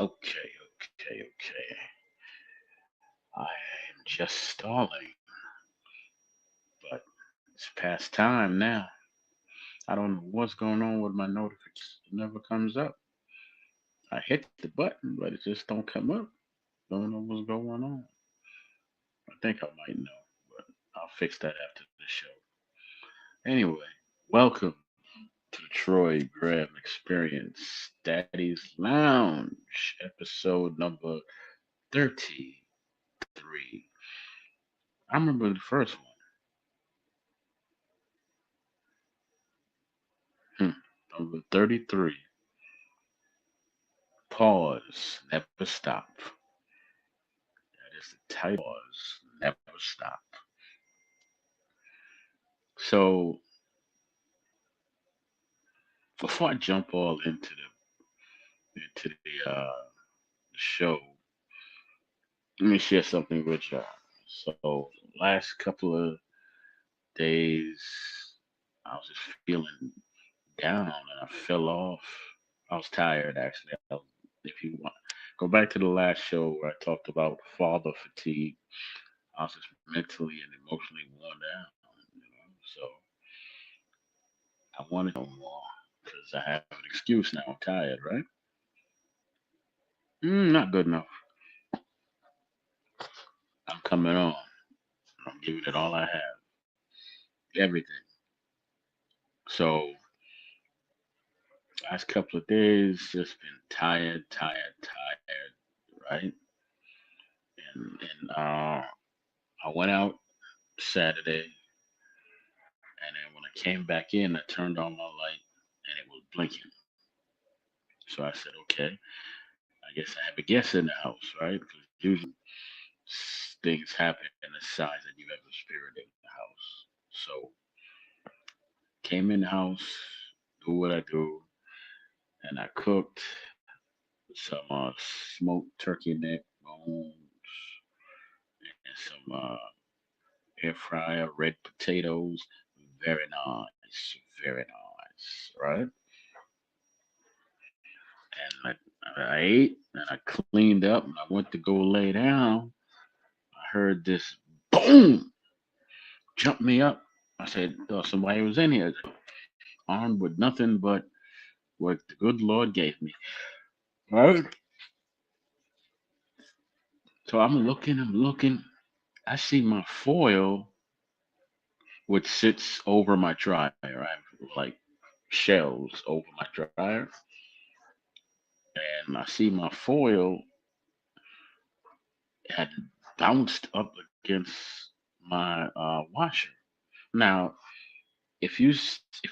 Okay, okay. I am just stalling, but it's past time now. I don't know what's going on with my notifications. It never comes up. I hit the button, but it just don't come up. Don't know what's going on. I think I might know, but I'll fix that after the show. Anyway, welcome to the Troy Graham Experience, Daddies Lounge, episode number 33. I remember the first one, number 33. Pause, never stop. That is the title. Pause, never stop. So, before I jump all into the show, let me share something with y'all. So, last couple of days, I was just feeling down and I fell off. I was tired actually. If you want, go back to the last show where I talked about father fatigue. I was just mentally and emotionally worn down. So I wanted no more because I have an excuse now. I'm tired, right? Not good enough. I'm coming on. I'm giving it all I have, everything. So last couple of days, just been tired, right? And I went out Saturday, and then when I came back in, I turned on my light, and it was blinking. So I said, okay, I guess I have a guest in the house, right? Because usually things happen in the size that you have a spirit in the house. So came in the house, do what I do, and I cooked some smoked turkey neck bones and some air fryer red potatoes. Very nice, very nice, right? And I ate and I cleaned up and I went to go lay down. I heard this boom jump me up. I said, oh, somebody was in here, armed with nothing but what the good Lord gave me. Right? So I'm looking. I see my foil, which sits over my dryer. I have like shelves over my dryer, and I see my foil had bounced up against my washer. Now, if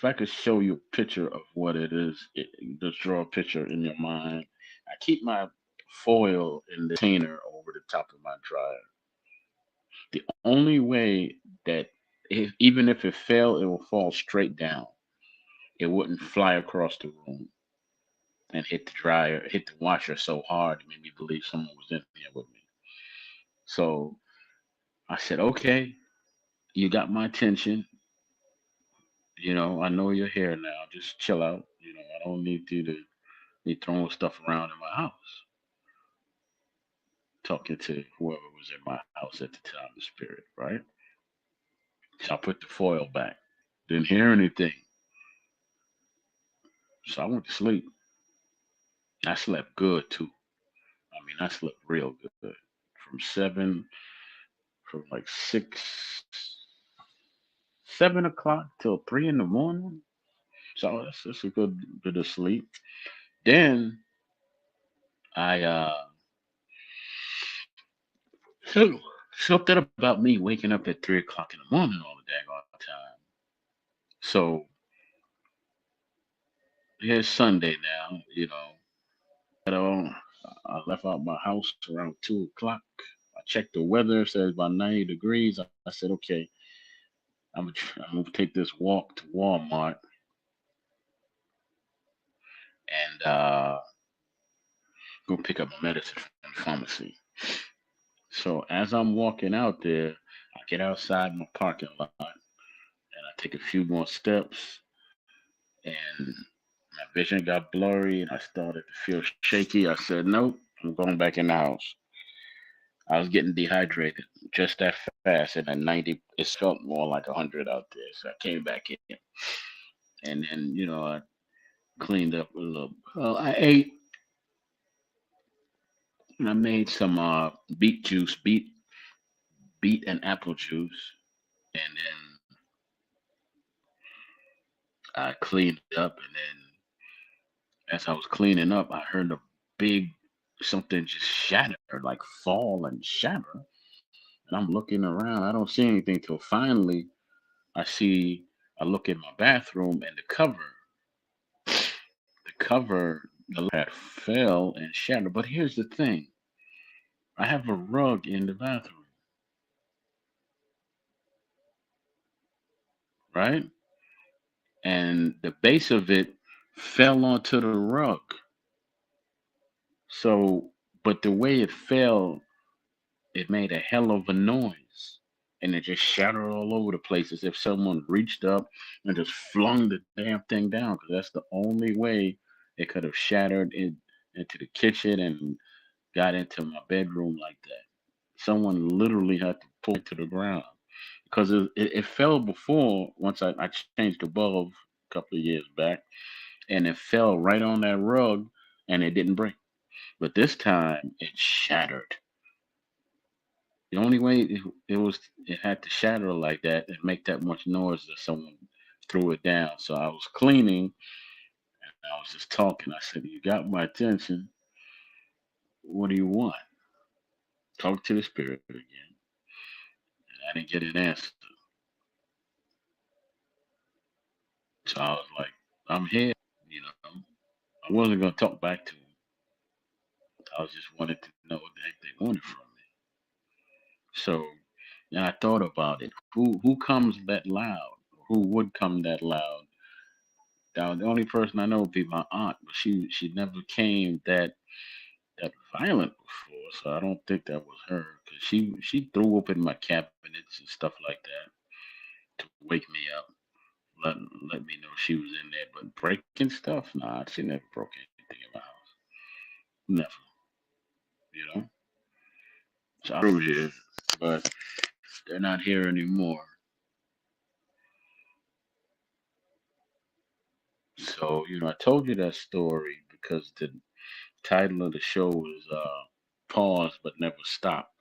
I could show you a picture of what it is, just draw a picture in your mind. I keep my foil in the container over the top of my dryer. The only way that even if it fell, it will fall straight down. It wouldn't fly across the room and hit the dryer, hit the washer so hard it made me believe someone was in there with me. So I said, okay, you got my attention. I know you're here now. Just chill out. I don't need you to be throwing stuff around in my house. Talking to whoever was in my house at the time, the spirit, right? So I put the foil back. Didn't hear anything. So I went to sleep. I slept good too. I mean, I slept real good. From 7 o'clock till 3 in the morning. So that's a good bit of sleep. Then I so something about me waking up at 3 o'clock in the morning all the daggone time. So here's Sunday now. I left out my house around 2 o'clock. I checked the weather, it says about 90 degrees. I said, okay, I'm gonna take this walk to Walmart and go pick up my medicine from the pharmacy. So as I'm walking out there, I get outside my parking lot and I take a few more steps, and My vision got blurry and I started to feel shaky. I said, nope, I'm going back in the house. I was getting dehydrated just that fast, and at 90, it felt more like 100 out there. So I came back in, and then I cleaned up a little. Well, I ate and I made some beet juice, beet and apple juice, and then I cleaned up, and then as I was cleaning up, I heard a big something just shatter, like fall and shatter. And I'm looking around, I don't see anything till finally I see. I look in my bathroom, and the had fell and shattered. But here's the thing: I have a rug in the bathroom, right? And the base of it fell onto the rug. So, but the way it fell, it made a hell of a noise. And it just shattered all over the place as if someone reached up and just flung the damn thing down. Because that's the only way it could have shattered into the kitchen and got into my bedroom like that. Someone literally had to pull it to the ground because it fell before. Once I changed the bulb a couple of years back, and it fell right on that rug, and it didn't break. But this time it shattered. The only way it had to shatter like that and make that much noise that someone threw it down. So I was cleaning and I was just talking. I said, "You got my attention. What do you want?" Talk to the spirit again. And I didn't get an answer. So I was like, "I'm here." You know, I wasn't gonna talk back to him. I was just wanted to know what the heck they wanted from me. So then I thought about it. Who comes that loud? Who would come that loud? Now the only person I know would be my aunt, but she never came that violent before, so I don't think that was her. Cause she threw open my cabinets and stuff like that to wake me up, let let me know she was in there. But breaking stuff, nah, she never broke anything in my house. Never, you know. So I threw here, but they're not here anymore. So I told you that story because the title of the show is "Pause but Never Stop."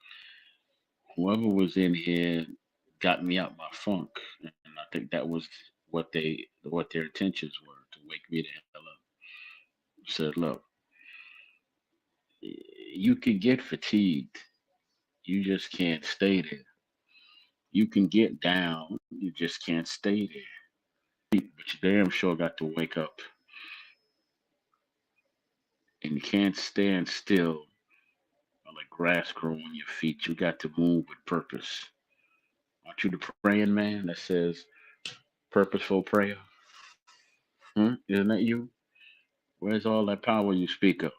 Whoever was in here got me out my funk, and I think that was what their intentions were to wake me the hell up. Said, look, you can get fatigued, you just can't stay there. You can get down, you just can't stay there. But you damn sure got to wake up, and you can't stand still or let grass grow on your feet. You got to move with purpose. Aren't you the praying man that says purposeful prayer? Hmm? Isn't that you? Where's all that power you speak of?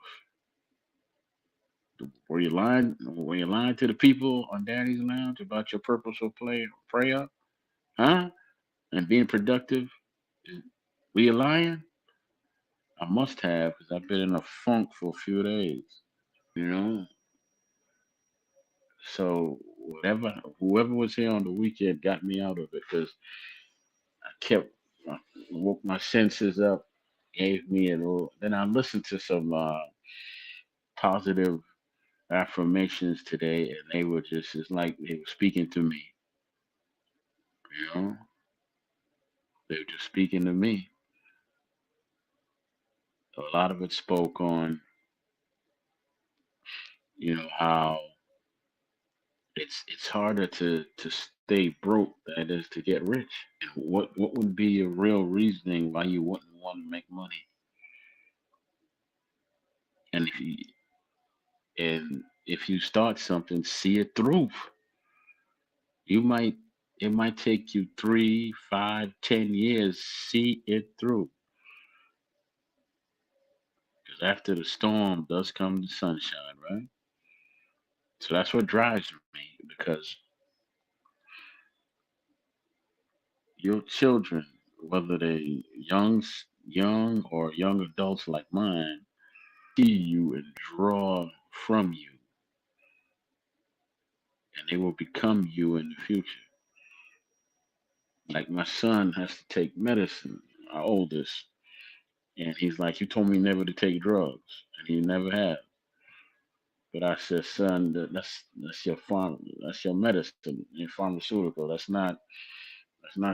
Were you lying? Were you lying to the people on Daddy's Lounge about your purposeful prayer? Huh? And being productive? Were you lying? I must have, because I've been in a funk for a few days. You know. So whoever was here on the weekend got me out of it because I kept woke my senses up, gave me a little. Then I listened to some positive affirmations today, and they were just it's like they were speaking to me. You know, they were just speaking to me. A lot of it spoke on how it's harder to stay broke than it is to get rich. And what would be your real reasoning why you wouldn't want to make money? And if you start something, see it through. You might it might take you 3, 5, 10 years. See it through. Because after the storm does come the sunshine, right? So that's what drives me because your children, whether they young, young or young adults like mine see you and draw from you, and they will become you in the future. Like my son has to take medicine, our oldest, and he's like, "You told me never to take drugs," and he never had. But I said, "Son, that's your that's your medicine, your pharmaceutical. That's not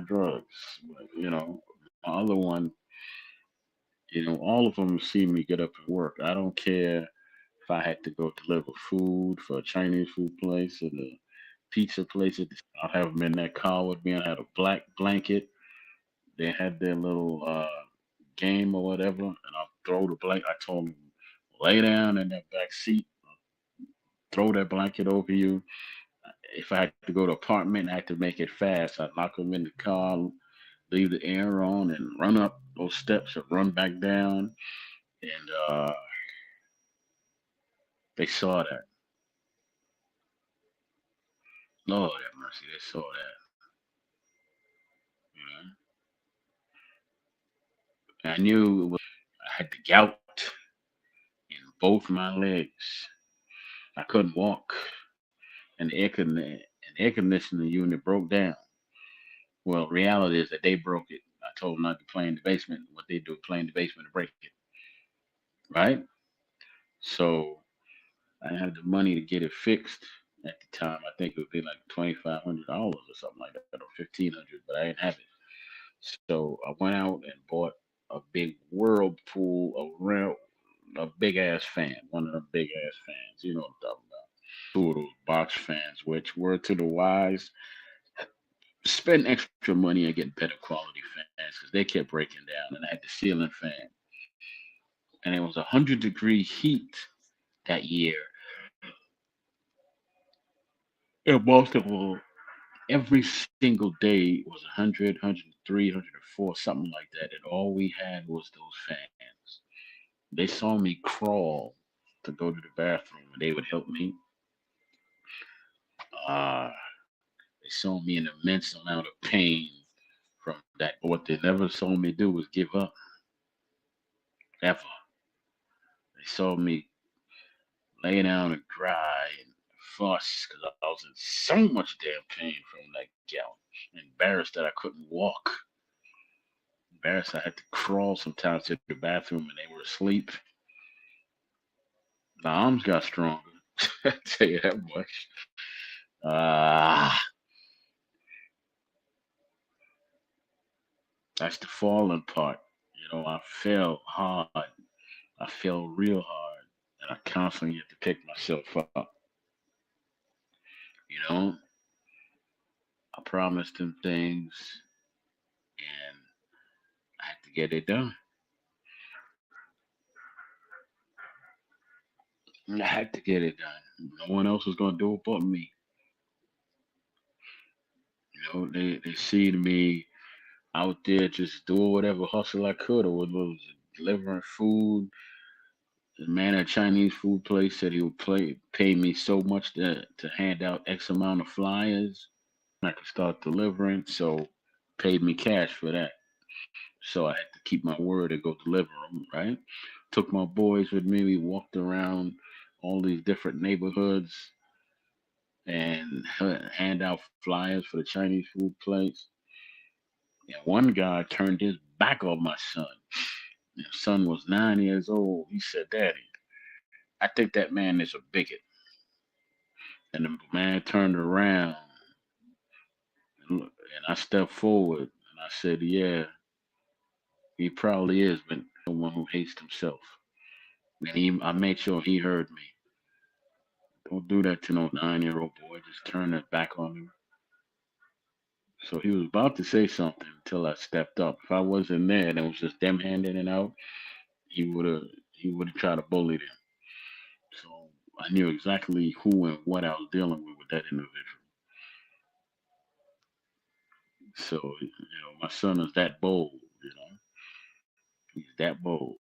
drugs." But, my other one, all of them see me get up and work. I don't care if I had to go deliver food for a Chinese food place or the pizza place. I'll have them in that car with me. I had a black blanket. They had their little game or whatever, and I'll throw the blanket. I told them, lay down in that back seat, throw that blanket over you. If I had to go to apartment, I had to make it fast. I'd lock them in the car, leave the air on, and run up those steps and run back down. And they saw that. Lord have mercy, they saw that. You I knew I had the gout in both my legs. I couldn't walk, and the air conditioning unit broke down. Well, reality is that they broke it. I told them not to play in the basement. What they do, play in the basement and break it, right? So I had the money to get it fixed at the time. I think it would be like $2,500 or something like that, or 1,500, but I didn't have it. So I went out and bought a big whirlpool, a big ass fan, one of them big ass fans. You know what I'm talking about? Two of those box fans, which were to the wise, spend extra money and get better quality fans because they kept breaking down. And I had the ceiling fan, and it was 100-degree heat that year in Baltimore. Every single day was 100, 103, 104, something like that. And all we had was those fans. They saw me crawl to go to the bathroom, and they would help me. Uh, they saw me in immense amount of pain from that. But what they never saw me do was give up, ever. They saw me lay down and cry and fuss because I was in so much damn pain from that gout. Embarrassed that I couldn't walk. Embarrassed I had to crawl sometimes to the bathroom and they were asleep. My arms got stronger. I tell you that much. Ah, that's the falling part. I fell hard. I fell real hard, and I constantly had to pick myself up. You know, I promised them things, and I had to get it done. I had to get it done. No one else was gonna do it but me. They seen me out there just doing whatever hustle I could, or whether it was delivering food. The man at Chinese food place said he would pay me so much to hand out X amount of flyers. I could start delivering, so paid me cash for that. So I had to keep my word and go deliver them, right? Took my boys with me. We walked around all these different neighborhoods and hand out flyers for the Chinese food place. And one guy turned his back on my son. My son was 9 years old. He said, "Daddy, I think that man is a bigot." And the man turned around and I stepped forward and I said, "Yeah, he probably is, but someone who hates himself." And I made sure he heard me. Don't do that to no 9-year-old boy. Just turn it back on him. So he was about to say something until I stepped up. If I wasn't there and it was just them handing it out, he would have he would have tried to bully them. So I knew exactly who and what I was dealing with that individual. So my son is that bold. He's that bold.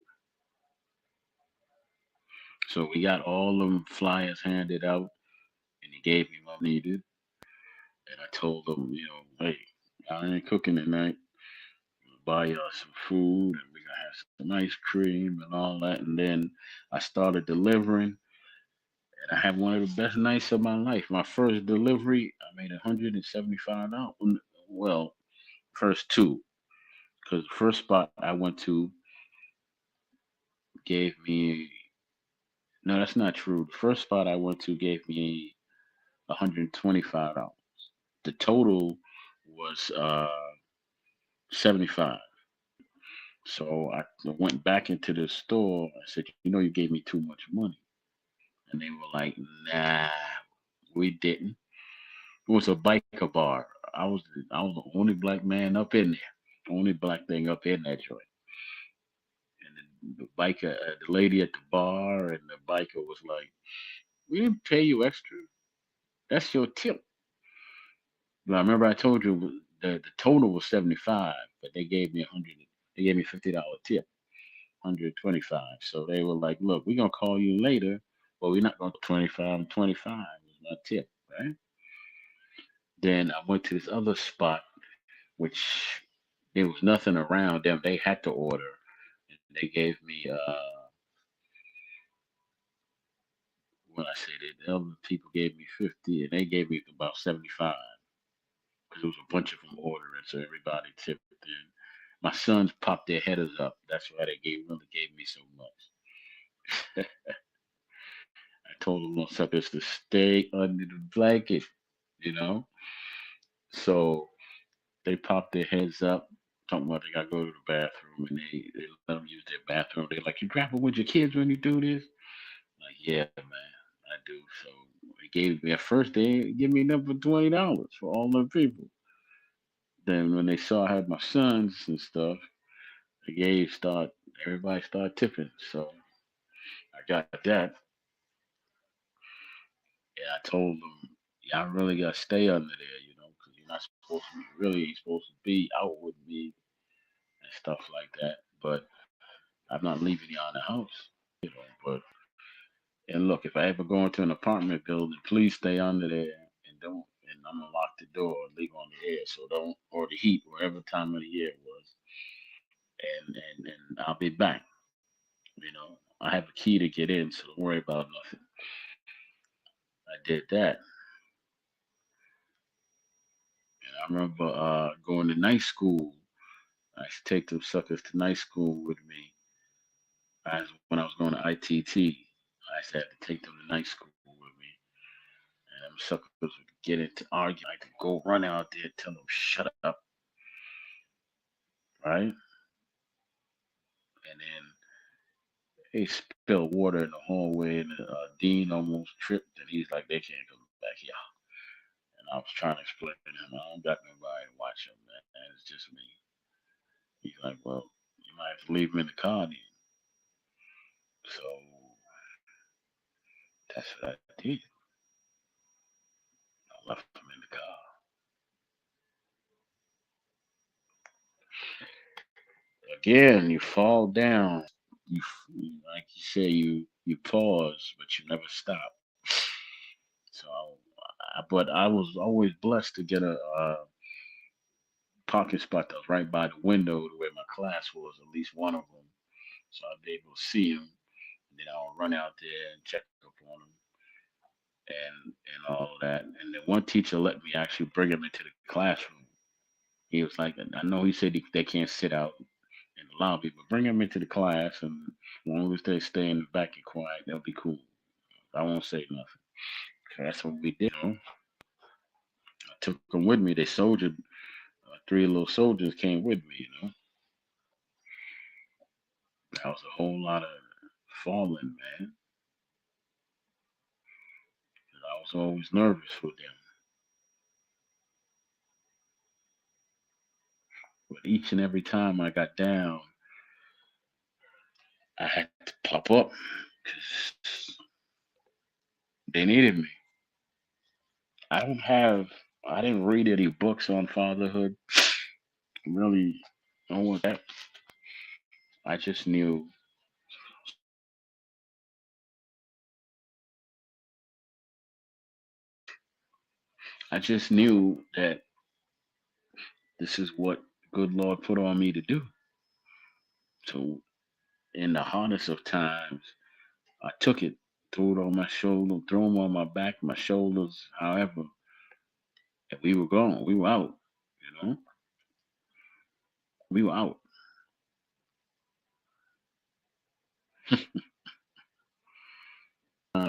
So we got all them flyers handed out, and he gave me what I needed. And I told him, hey, I ain't cooking tonight. Buy y'all some food, and we gonna some ice cream and all that. And then I started delivering, and I had one of the best nights of my life. My first delivery, I made $175. Well, first two, because the first spot I went to gave me, no, that's not true. The first spot I went to gave me $125. The total was 75. So I went back into the store. I said, you gave me too much money. And they were like, nah, we didn't. It was a biker bar. I was the only black man up in there. Only black thing up in that joint. And the biker, the lady at the bar and the biker was like, we didn't pay you extra. That's your tip. But I remember I told you the total was 75, but they gave me 100. They gave me $50 tip, 125. So they were like, look, we're gonna call you later, but we're not gonna 25 and 25 was my tip, right? Then I went to this other spot, which there was nothing around them. They had to order. And they gave me when I say that the other people gave me 50 and they gave me about 75 because there was a bunch of them ordering, so everybody tipped in. My sons popped their headers up. That's why they really gave me so much. I told them those suckers to stay under the blanket, you know. So they popped their heads up, talking about they gotta go to the bathroom, and they let them use their bathroom. They're like, "You travel with your kids when you do this?" Like, yeah, man, I do. So they gave me at first they give me number $20 for all the people. Then when they saw I had my sons and stuff, they gave start everybody started tipping. So I got that. Yeah, I told them, y'all really got to stay under there, because you're not supposed to be, really ain't supposed to be out with me and stuff like that. But I'm not leaving y'all in the house. But, and look, if I ever go into an apartment building, please stay under there and don't, and I'm going to lock the door and leave on the air. So don't, or the heat, wherever time of the year it was. And I'll be back. I have a key to get in, so don't worry about nothing. I did that. And I remember going to night school. I used to take them suckers to night school with me. When I was going to ITT, I used to have to take them to night school with me. And them suckers would get into arguing. I could go run out there and tell them, shut up, right? And then they spilled water in the hallway, and Dean almost tripped, and he's like, they can't come back here. And I was trying to explain to him, I don't got nobody to watch him, man. It's just me. He's like, well, you might have to leave him in the car then. So that's what I did. I left him in the car. Again, you fall down. Like you say, you pause, but you never stop. So, but I was always blessed to get a parking spot that was right by the window to where my class was, at least one of them. So I'd be able to see them, and then I'll run out there and check up on them and all that. And then one teacher let me actually bring him into the classroom. He was like, I know he said they can't sit out in the lobby, but bring them into the class, and as long as they stay in the back and quiet, they'll be cool. I won't say nothing. Okay, that's what we did. I took them with me. They soldiered. Three little soldiers came with me. That was a whole lot of falling, man. I was always nervous with them. But each and every time I got down, I had to pop up because they needed me. I don't have, I didn't read any books on fatherhood. Really, I want that. I just knew, I just knew that this is what good Lord put on me to do. So In the hardest of times, I took it, threw it on my shoulder, threw them on my back, my shoulders, however, and we were gone. We were out. You know, we were out.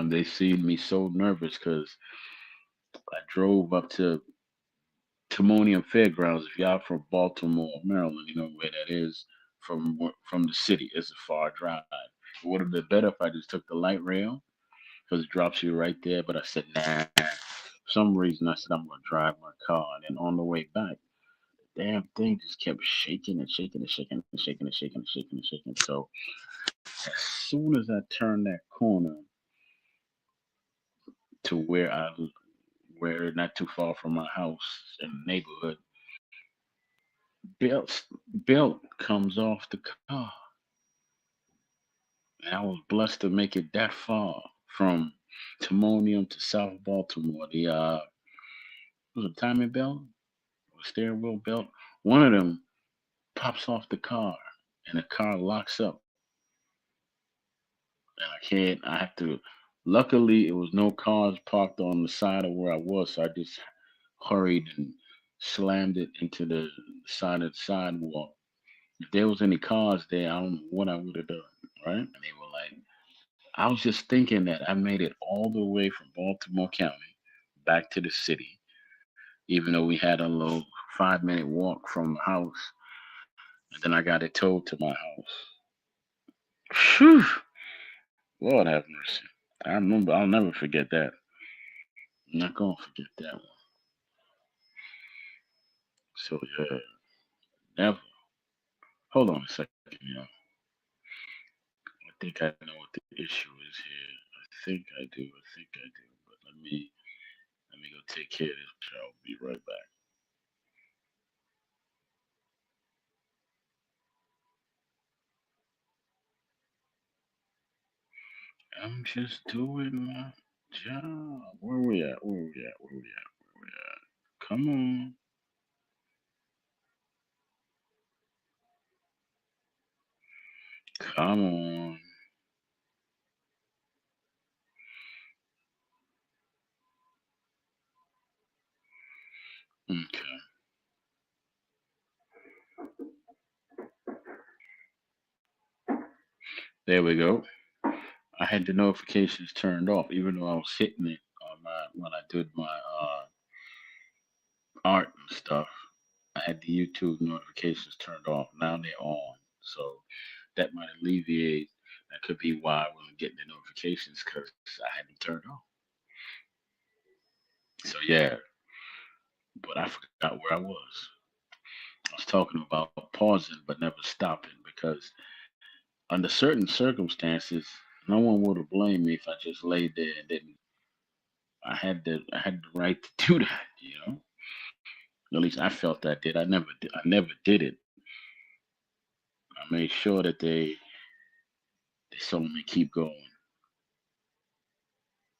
They seen me so nervous because I drove up to Timonium Fairgrounds. If y'all from Baltimore, Maryland, you know where that is from the city. It's a far drive. It would have been better if I just took the light rail because it drops you right there. But I said, nah. For some reason, I said I'm gonna drive my car, and then on the way back, the damn thing just kept shaking and shaking and shaking and shaking and shaking and shaking and shaking. So as soon as I turned that corner to where not too far from my house in the neighborhood, belt comes off the car, and I was blessed to make it that far from Timonium to South Baltimore. The was it timing belt or steering wheel belt? One of them pops off the car, and the car locks up, and I can't. I have to. Luckily, it was no cars parked on the side of where I was, so I just hurried and slammed it into the side of the sidewalk. If there was any cars there, I don't know what I would have done, right? And they were like, I was just thinking that I made it all the way from Baltimore County back to the city, even though we had a little 5 minute walk from the house, and then I got it towed to my house. Phew, Lord have mercy. I remember, I'll never forget that. I'm not gonna forget that one. So yeah, never. Hold on a second, y'all. I think I know what the issue is here. I think I do. I think I do. But let me go take care of this. I'll be right back. I'm just doing my job. Where we at? Where we at? Where we at? Where we at? Come on. Come on. Okay. There we go. I had the notifications turned off, even though I was hitting it on my when I did my art and stuff. I had the YouTube notifications turned off. Now they're on. So that might alleviate. That could be why I wasn't getting the notifications because I had them turned off. So yeah, but I forgot where I was. I was talking about pausing but never stopping because under certain circumstances, no one would have blamed me if I just laid there and didn't. I had the right to do that. At least I felt I did. I never did it. I made sure that they saw me keep going.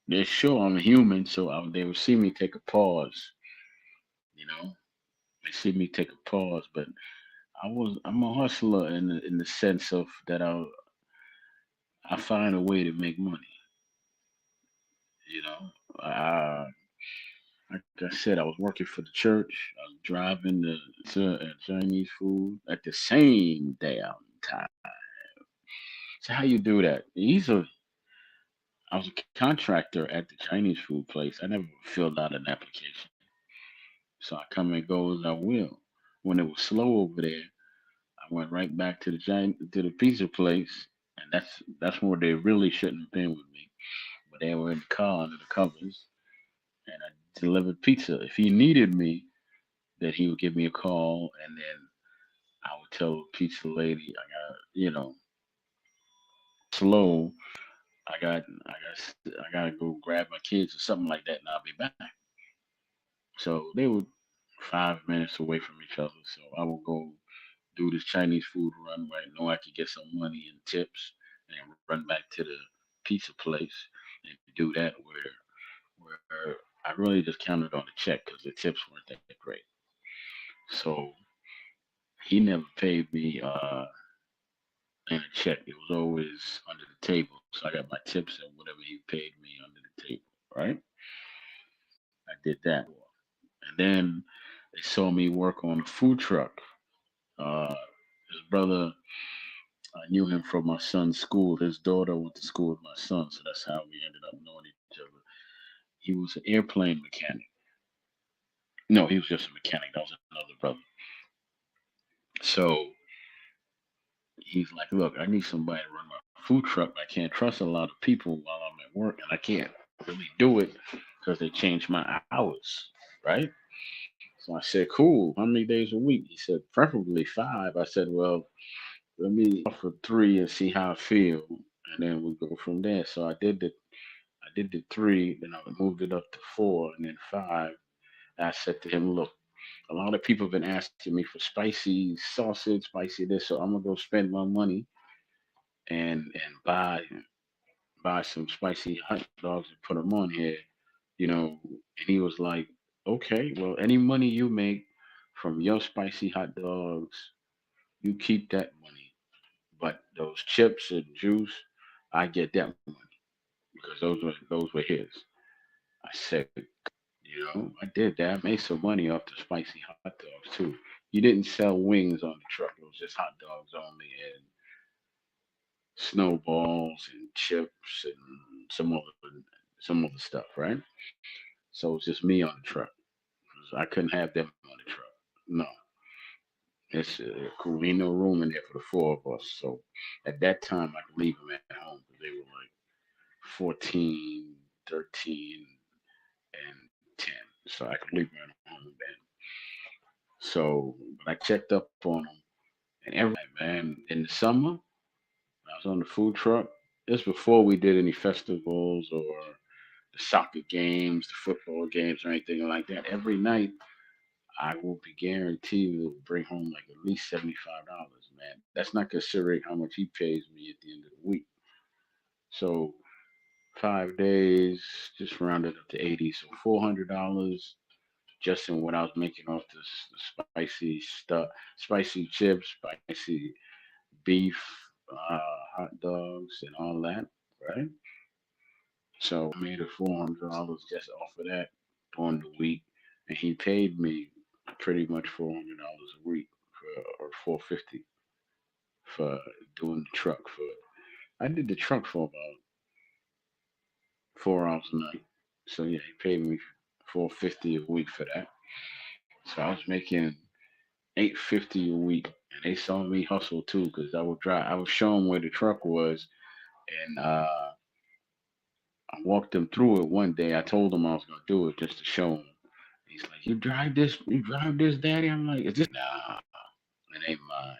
They're sure I'm human, so they would see me take a pause. You know, they see me take a pause, but I'm a hustler in the sense of that I find a way to make money. You know, I, like I said, I was working for the church. I was driving to Chinese food at the same damn time. So how you do that? I was a contractor at the Chinese food place. I never filled out an application, so I come and go as I will. When it was slow over there, I went right back to the pizza place, and that's where they really shouldn't have been with me. But they were in the car under the covers, and I delivered pizza. If he needed me, then he would give me a call, and then I would tell the pizza lady I got slow. I gotta go grab my kids or something like that, and I'll be back. So they were 5 minutes away from each other. So I would go do this Chinese food run where I know I could get some money and tips, and run back to the pizza place and do that where I really just counted on the check because the tips weren't that great. So he never paid me. and a check. It was always under the table. So I got my tips and whatever he paid me under the table, right? I did that. And then they saw me work on a food truck. His brother, I knew him from my son's school. His daughter went to school with my son, so that's how we ended up knowing each other. He was an airplane mechanic. No, he was just a mechanic. That was another brother. So he's like, look, I need somebody to run my food truck. I can't trust a lot of people while I'm at work, and I can't really do it because they changed my hours, right? So I said, cool. How many days a week? He said, preferably five. I said, well, let me offer three and see how I feel, and then we'll go from there. So I did the three, then I moved it up to four, and then five. I said to him, look, a lot of people have been asking me for spicy sausage, spicy this, so I'm gonna go spend my money and buy some spicy hot dogs and put them on here, And he was like, okay, well, any money you make from your spicy hot dogs, you keep that money. But those chips and juice, I get that money because those were his. I said, I did that. I made some money off the spicy hot dogs too. You didn't sell wings on the truck. It was just hot dogs only and snowballs and chips and some other stuff, right? So it was just me on the truck. 'Cause I couldn't have them on the truck. No, it's cool. Ain't no room in there for the four of us. So at that time, I could leave them at home because they were like 14, 13, and 10. So I could leave them at home then. So but I checked up on them, and every night, man, in the summer, I was on the food truck. This before we did any festivals or the soccer games, the football games, or anything like that. Every night, I will be guaranteed to bring home like at least $75, man. That's not considering how much he pays me at the end of the week. So 5 days, just rounded up to 80. So $400 just in what I was making off the spicy stuff, spicy chips, spicy beef, hot dogs, and all that, right? So I made a $400 just off of that during the week, and he paid me pretty much $400 a week or 450 for doing the truck. I did the truck for about 4 hours a night. So yeah, he paid me 450 a week for that. So I was making 850 a week, and they saw me hustle too, because I would drive. I would show them where the truck was, and I walked them through it one day. I told them I was gonna do it just to show him. He's like, "You drive this? You drive this, Daddy?" I'm like, "Is this?" Nah, it ain't mine.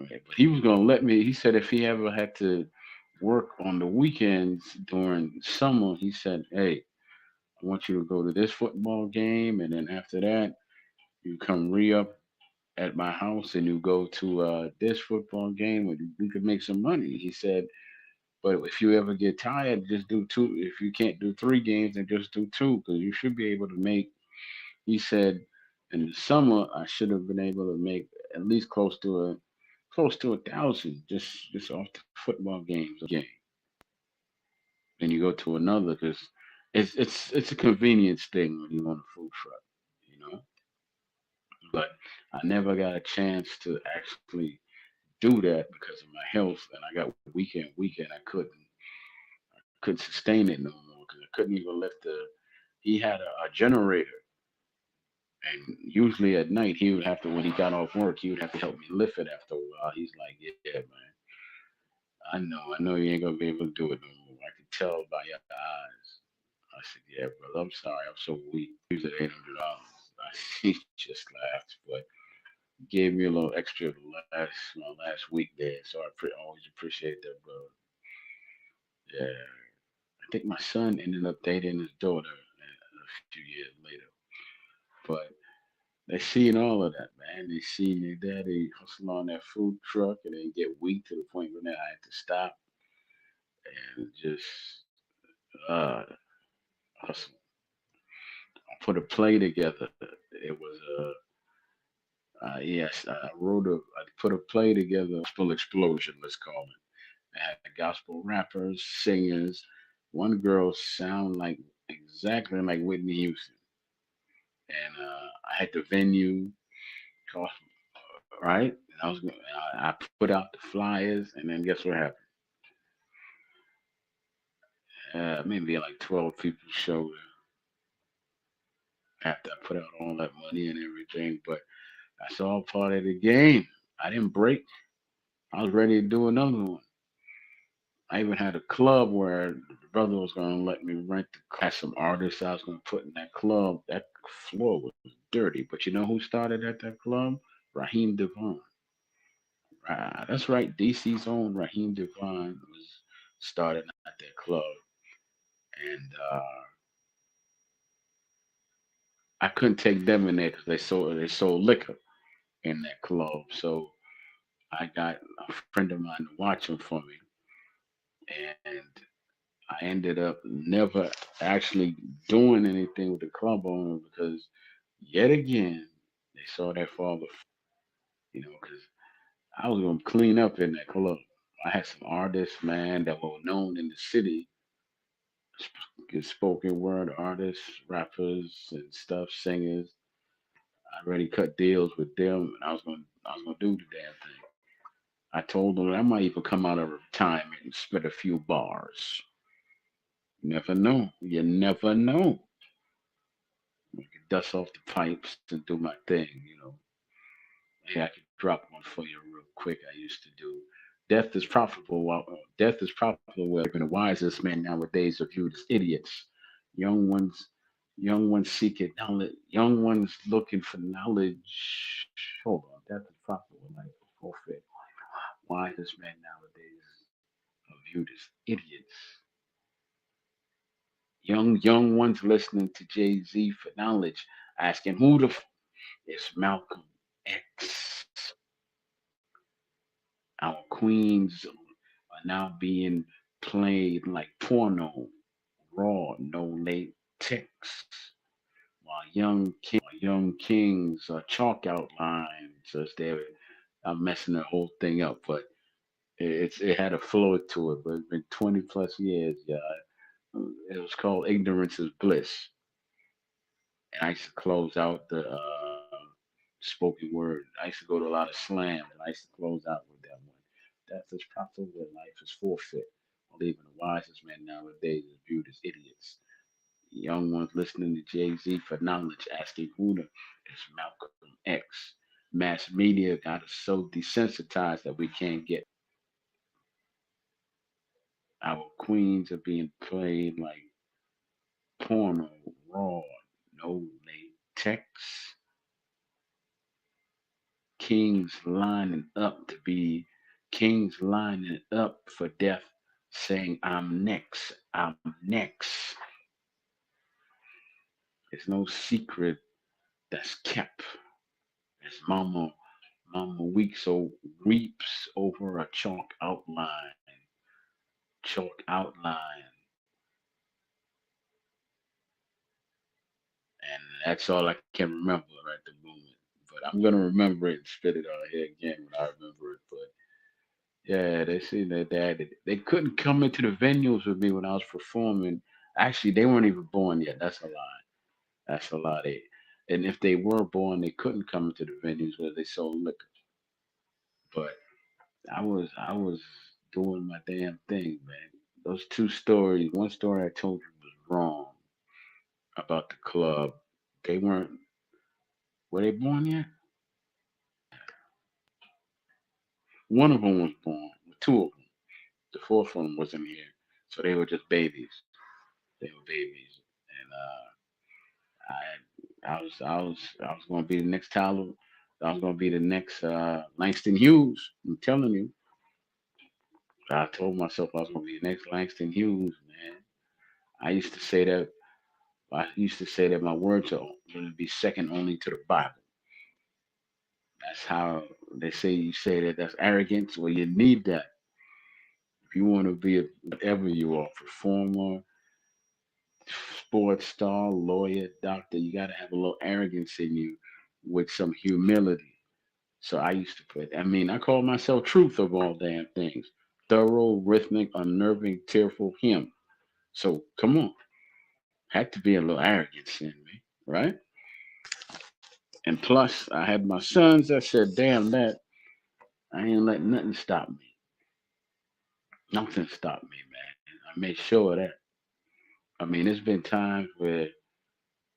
Okay, but he was gonna let me. He said if he ever had to work on the weekends during summer, he said, "Hey, I want you to go to this football game, and then after that, you come re up at my house, and you go to this football game, and we could make some money." He said, "But if you ever get tired, just do two. If you can't do three games, then just do two, because you should be able to make." He said, "In the summer, I should have been able to make at least close to 1,000 just off the football games a game. Then you go to another because it's a convenience thing when you own a food truck, you know. But I never got a chance to actually do that because of my health, and I got weekend. I couldn't sustain it no more because I couldn't even lift the. He had a generator, and usually at night he would have to when he got off work he would have to help me lift it after a while. He's like, yeah, man, I know you ain't gonna be able to do it no more. I can tell by your eyes. I said, yeah, brother, I'm sorry, I'm so weak. He was at $800. He just laughed, but gave me a little extra my last week there, so I always appreciate that, brother. Yeah, I think my son ended up dating his daughter a few years later, but they seen all of that, man. They seen their daddy hustle on that food truck and then get weak to the point where I had to stop and just uh, hustle. I put a play together. It was Yes, I I put a play together, gospel explosion, let's call it. I had gospel rappers, singers. One girl sound like exactly like Whitney Houston, and I had the venue, cost right. And I put out the flyers, and then guess what happened? Maybe like 12 people showed after I put out all that money and everything, but that's all part of the game. I didn't break. I was ready to do another one. I even had a club where the brother was going to let me rent the club. Had some artists I was going to put in that club. That floor was dirty. But you know who started at that club? Raheem Devon. That's right. DC's own Raheem Devon was started at that club. And I couldn't take them in there because they sold liquor in that club. So I got a friend of mine to watch them for me. And I ended up never actually doing anything with the club owner because yet again they saw their father, because I was gonna clean up in that club. I had some artists, man, that were known in the city, spoken word artists, rappers and stuff, singers. I already cut deals with them, and I was gonna do the damn thing. I told them I might even come out of retirement and spit a few bars. You never know. You never know. I could dust off the pipes and do my thing. Hey, I could drop one for you real quick. I used to do. Death is profitable. Death is profitable. Well, even the wisest men nowadays are viewed as idiots. Young ones, young ones seeking knowledge. Young ones looking for knowledge. Hold on. Death is profitable. Like forfeit. Wisest men nowadays are viewed as idiots. Young ones listening to Jay Z for knowledge, asking who the is Malcolm X. Our queens are now being played like porno, raw, no latex, young kings are chalk outlines as they are messing the whole thing up. But it had a flow to it. But it's been 20 plus years, yeah. It was called Ignorance is Bliss, and I used to close out the spoken word. I used to go to a lot of slams, and I used to close out with that one. Death is profitable, life is forfeit. While even the wisest men nowadays is viewed as idiots. Young ones listening to Jay Z for knowledge, asking who the is Malcolm X. Mass media got us so desensitized that we can't get our queens are being played like porno, raw, no latex. Kings lining up to be kings lining up for death, saying, I'm next, I'm next. It's no secret that's kept. As Mama weeps over a chalk outline, and that's all I can remember at the moment. But I'm gonna remember it and spit it out here again when I remember it. But yeah, they see that they couldn't come into the venues with me when I was performing. Actually, they weren't even born yet. That's a lie. That's a lie. And if they were born, they couldn't come into the venues where they sold liquor. But I was doing my damn thing, man. Those two stories. One story I told you was wrong about the club. They weren't. Were they born yet? One of them was born. Two of them. The fourth one wasn't here, so they were just babies. They were babies, and I was going to be the next Tyler. I was going to be the next Langston Hughes. I'm telling you. I told myself I was going to be the next Langston Hughes, man. I used to say that. I used to say that my words are going to be second only to the Bible. That's how they say you say that. That's arrogance. Well, you need that if you want to be whatever you are, performer, sports star, lawyer, doctor. You got to have a little arrogance in you with some humility. So I used to put, I mean, I call myself truth of all damn things. Thorough, rhythmic, unnerving, tearful hymn. So come on. Had to be a little arrogance in me, right? And plus, I had my sons that said, damn that. I ain't let nothing stop me. Nothing stopped me, man. I made sure of that. I mean, there's been times where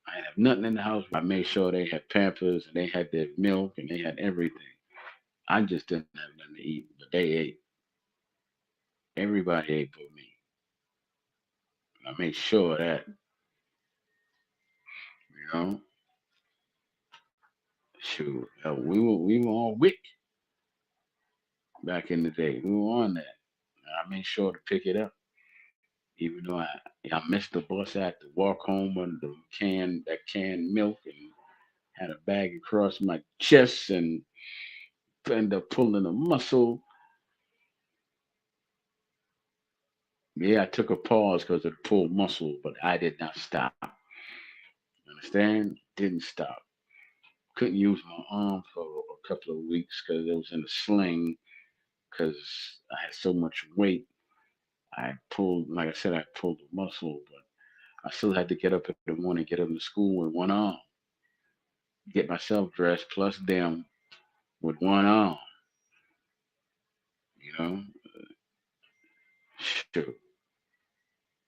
I didn't have nothing in the house. I made sure they had Pampers and they had their milk and they had everything. I just didn't have nothing to eat, but they ate. Everybody ate but me. I made sure of that, you know. Shoot, we were on WIC back in the day. We were on that. I made sure to pick it up, even though I missed the bus. I had to walk home with the canned milk and had a bag across my chest and end up pulling a muscle. Yeah, I took a pause because of the pulled muscle, but I did not stop. Understand? Didn't stop. Couldn't use my arm for a couple of weeks because it was in a sling because I had so much weight. I pulled, like I said, I pulled the muscle, but I still had to get up in the morning, get up to school with one arm, get myself dressed, plus them with one arm. You know, shoot,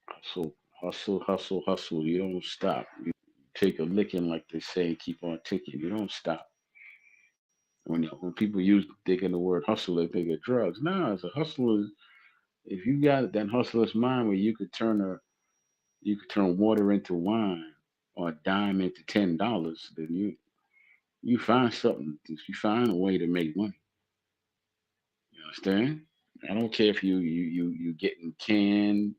hustle, hustle, hustle, hustle. You don't stop. You take a licking, like they say, keep on ticking. You don't stop. When people use thinking the word hustle, they think of drugs. No, it's a hustle. If you got that hustler's mind where you could turn water into wine or a dime into $10, then you find something. If you find a way to make money, you understand? I don't care if you getting cans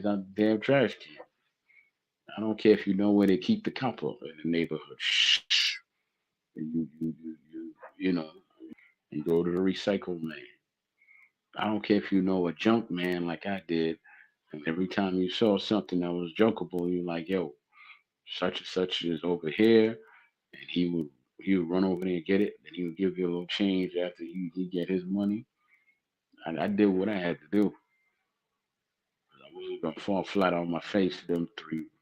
out the damn trash can. I don't care if you know where they keep the copper in the neighborhood. Shh. You know, you go to the recycle man. I don't care if you know a junk man like I did. And every time you saw something that was junkable, you like, yo, such and such is over here, and he would run over there and get it. Then he would give you a little change after he get his money. I did what I had to do. I wasn't gonna fall flat on my face to them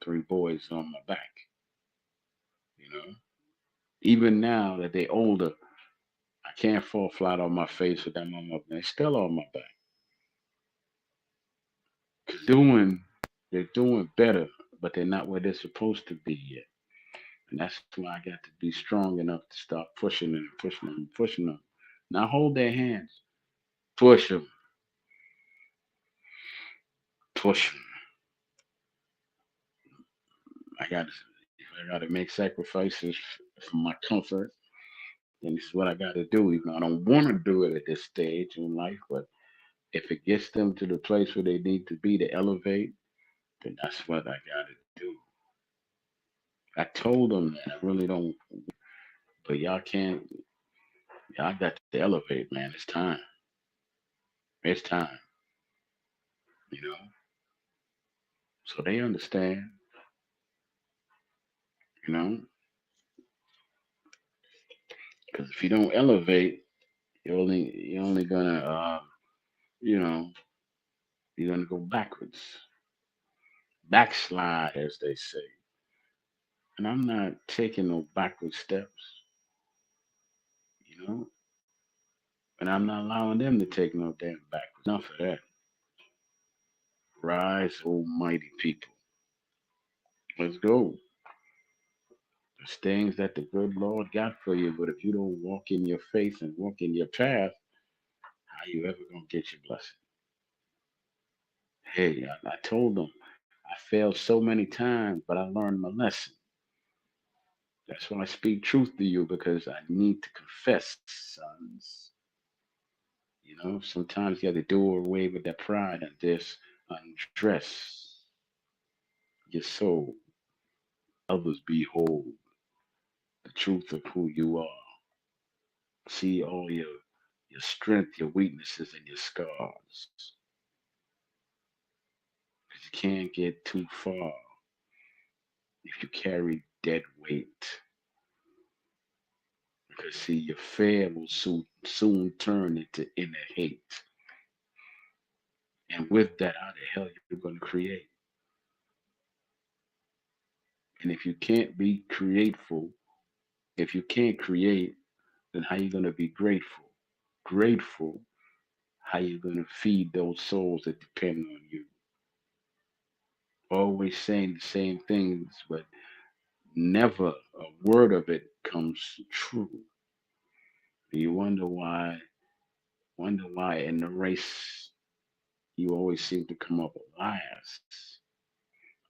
three boys on my back. You know, even now that they older, I can't fall flat on my face with them on my. They're still on my back. Doing, they're doing better, but they're not where they're supposed to be yet. And that's why I got to be strong enough to start pushing them, pushing them, pushing them. Not hold their hands, push them, push them. I got to, if I got to make sacrifices for my comfort, then this is what I got to do. Even though I don't want to do it at this stage in life, but if it gets them to the place where they need to be to elevate, then that's what I got to do. I told them that I really don't, but y'all can't. Y'all got to elevate, man. It's time. It's time. You know. So they understand. You know, because if you don't elevate, you're only gonna you know you're gonna go backwards, backslide as they say. And I'm not taking no backward steps, you know, and I'm not allowing them to take no damn backwards. Enough of that. Rise, almighty people. Let's go. There's things that the good Lord got for you, but if you don't walk in your faith and walk in your path, how you ever gonna get your blessing? Hey, I told them I failed so many times, but I learned my lesson. That's why I speak truth to you because I need to confess, sons. You know, sometimes you got to do away with that pride and just undress your soul. Others behold the truth of who you are. See all your strength, your weaknesses, and your scars. Because you can't get too far if you carry dead weight. Because see, your fear will soon turn into inner hate. And with that, how the hell you're going to create? And if you can't be grateful, if you can't create, then how you going to be grateful? Grateful, how you going to feed those souls that depend on you? Always saying the same things, but never a word of it comes true. You wonder why in the race you always seem to come up last.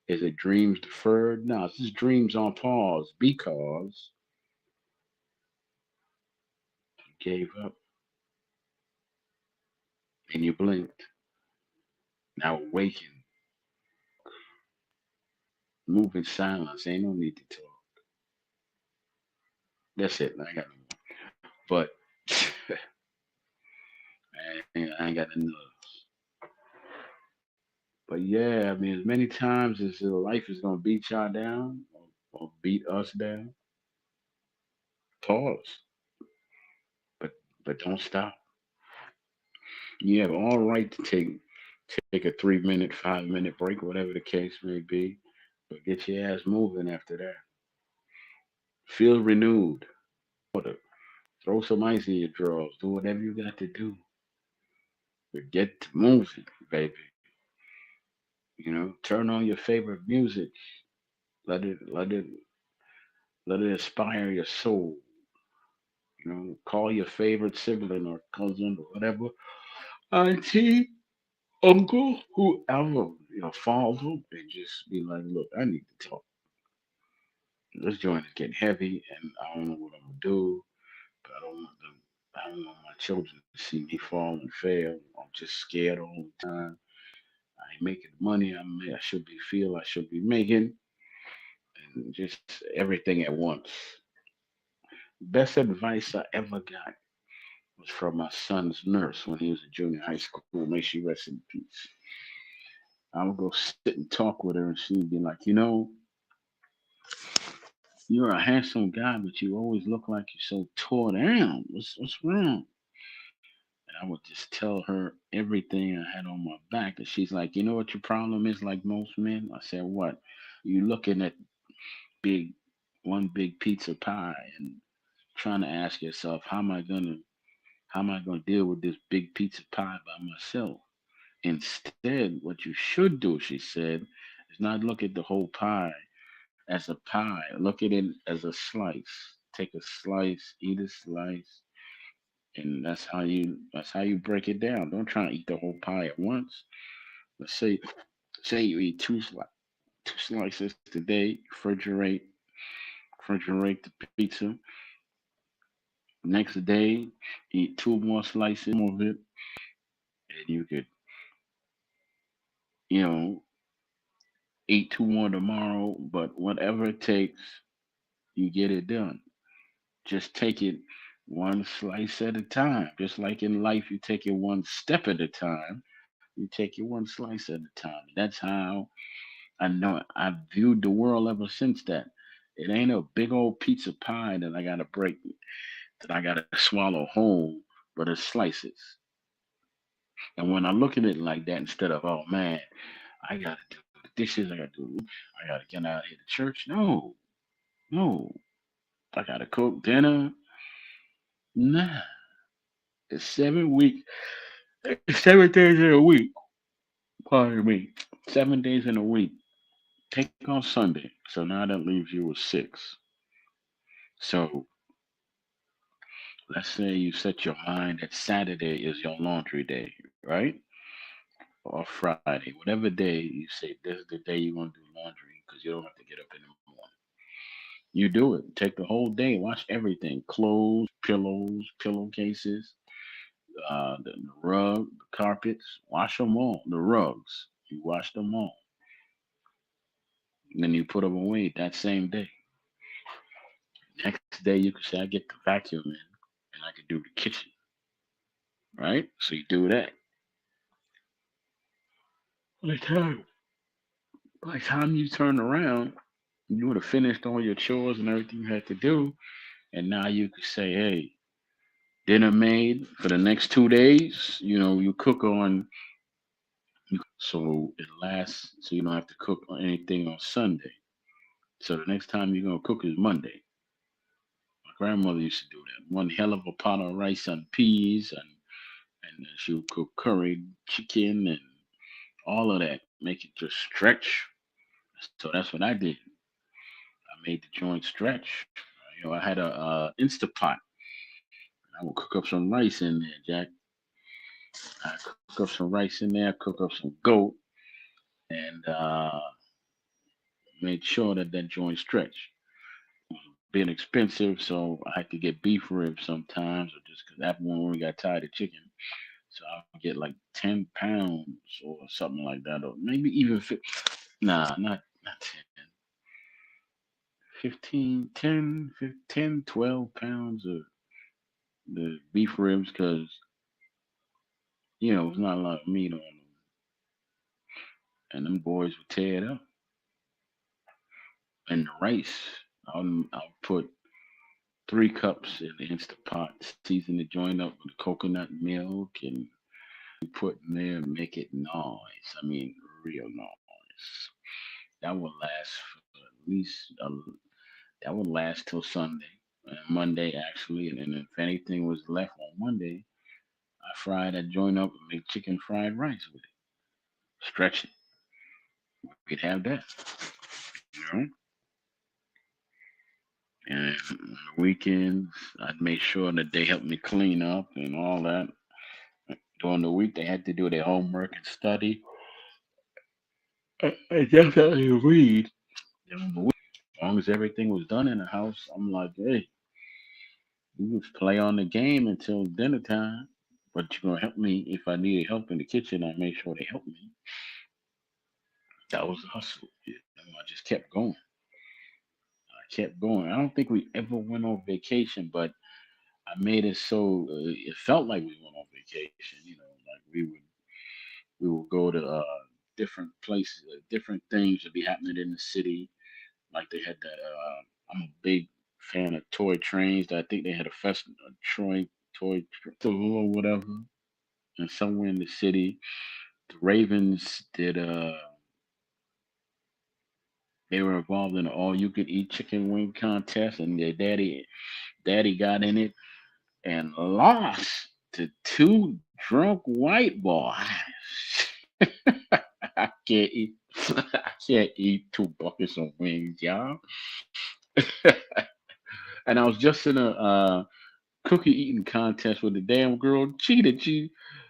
Is it dreams deferred? No, it's just dreams on pause because you gave up and you blinked. Now awaken, move in silence. Ain't no need to talk. That's it. I got no more. But I ain't got enough. But yeah, I mean, as many times as life is gonna beat y'all down or beat us down, pause. But but don't stop. You have all right to take a 3 minute, 5 minute break, whatever the case may be. But get your ass moving after that. Feel renewed. Water. Throw some ice in your drawers. Do whatever you got to do. But get to moving, baby. Turn on your favorite music. Let it inspire your soul. Call your favorite sibling or cousin or whatever, auntie, uncle, whoever, father, and just be like, look, I need to talk. This joint is getting heavy, and I don't know what I'm gonna do. But I don't want my children to see me fall and fail. I'm just scared all the time. I ain't making the money I should be feel I should be making, and just everything at once. Best advice I ever got was from my son's nurse when he was in junior high school. May she rest in peace. I would go sit and talk with her, and she'd be like, you're a handsome guy, but you always look like you're so tore down. What's wrong? And I would just tell her everything I had on my back. And she's like, you know what your problem is like most men? I said, what? You looking at big one big pizza pie and trying to ask yourself, how am I gonna deal with this big pizza pie by myself? Instead, what you should do, she said, is not look at the whole pie as a pie. Look at it as a slice. Take a slice, eat a slice, and that's how you break it down. Don't try to eat the whole pie at once. Let's say you eat two slices today. Refrigerate the pizza. Next day, eat two more slices more of it, and you could you know eat two more tomorrow. But whatever it takes, you get it done. Just take it one slice at a time. Just like in life, you take it one step at a time. You take it one slice at a time. That's how I know it. I've viewed the world ever since that. It ain't a big old pizza pie that I gotta break, that I gotta swallow whole, but it's slices. And when I look at it like that, instead of, oh man, I gotta do the dishes, I gotta get out here to church. No, no, I gotta cook dinner. Nah, it's 7 weeks, 7 days in a week. Pardon me, 7 days in a week. Take off Sunday, so now that leaves you with six. So let's say you set your mind that Saturday is your laundry day, right? Or Friday, whatever day you say this is the day you're gonna do laundry because you don't have to get up in the morning. You do it. Take the whole day. Wash everything: clothes, pillows, pillowcases, the rug, the carpets. Wash them all. The rugs. You wash them all. And then you put them away that same day. Next day you can say, I get the vacuum in, and I can do the kitchen. Right? So you do that. By the time, by the time you turn around, you would have finished all your chores and everything you had to do, And now you could say, hey, dinner made for the next 2 days. You cook on so it lasts, so you don't have to cook on anything on Sunday. So the next time you're gonna cook is Monday. My grandmother used to do that. One hell of a pot of rice and peas, and then she would cook curry chicken and all of that. Make it just stretch. So that's what I did. I made the joint stretch. I had a Instapot. I would cook up some rice in there, Jack. I cook up some rice in there. Cook up some goat, and made sure that that joint stretched. Being expensive, so I had to get beef ribs sometimes, or just because that one we got tired of chicken. So I would get like 10 pounds or something like that, or maybe even nah, not 10, 15, 10, 15, 12 pounds of the beef ribs, because it's not a lot of meat on them, and them boys would tear it up. And the rice, I'll put 3 cups in the Instant Pot, season the joint up with coconut milk, and put in there and make it nice. I mean, real nice. That would last for at least that would last till Sunday, Monday actually, and then if anything was left on Monday, I fry that joint up and make chicken fried rice with it. Stretch it. We'd have that, you know. And on the weekends, I'd make sure that they helped me clean up and all that. During the week, they had to do their homework and study. I definitely read. During the week, as long as everything was done in the house, I'm like, hey, you can play on the game until dinner time, but you're gonna help me if I needed help in the kitchen. I made sure they helped me. That was the hustle. I just kept going. I kept going. I don't think we ever went on vacation, but I made it so it felt like we went on vacation. Like we would go to different places, different things would be happening in the city. Like they had that. I'm a big fan of toy trains. I think they had a festival, a toy festival or whatever, and somewhere in the city, the Ravens did. They were involved in an all-you-could-eat chicken wing contest, and their daddy got in it and lost to two drunk white boys. I can't eat. I can't eat 2 buckets of wings, y'all. And I was just in a cookie eating contest with the damn girl cheated.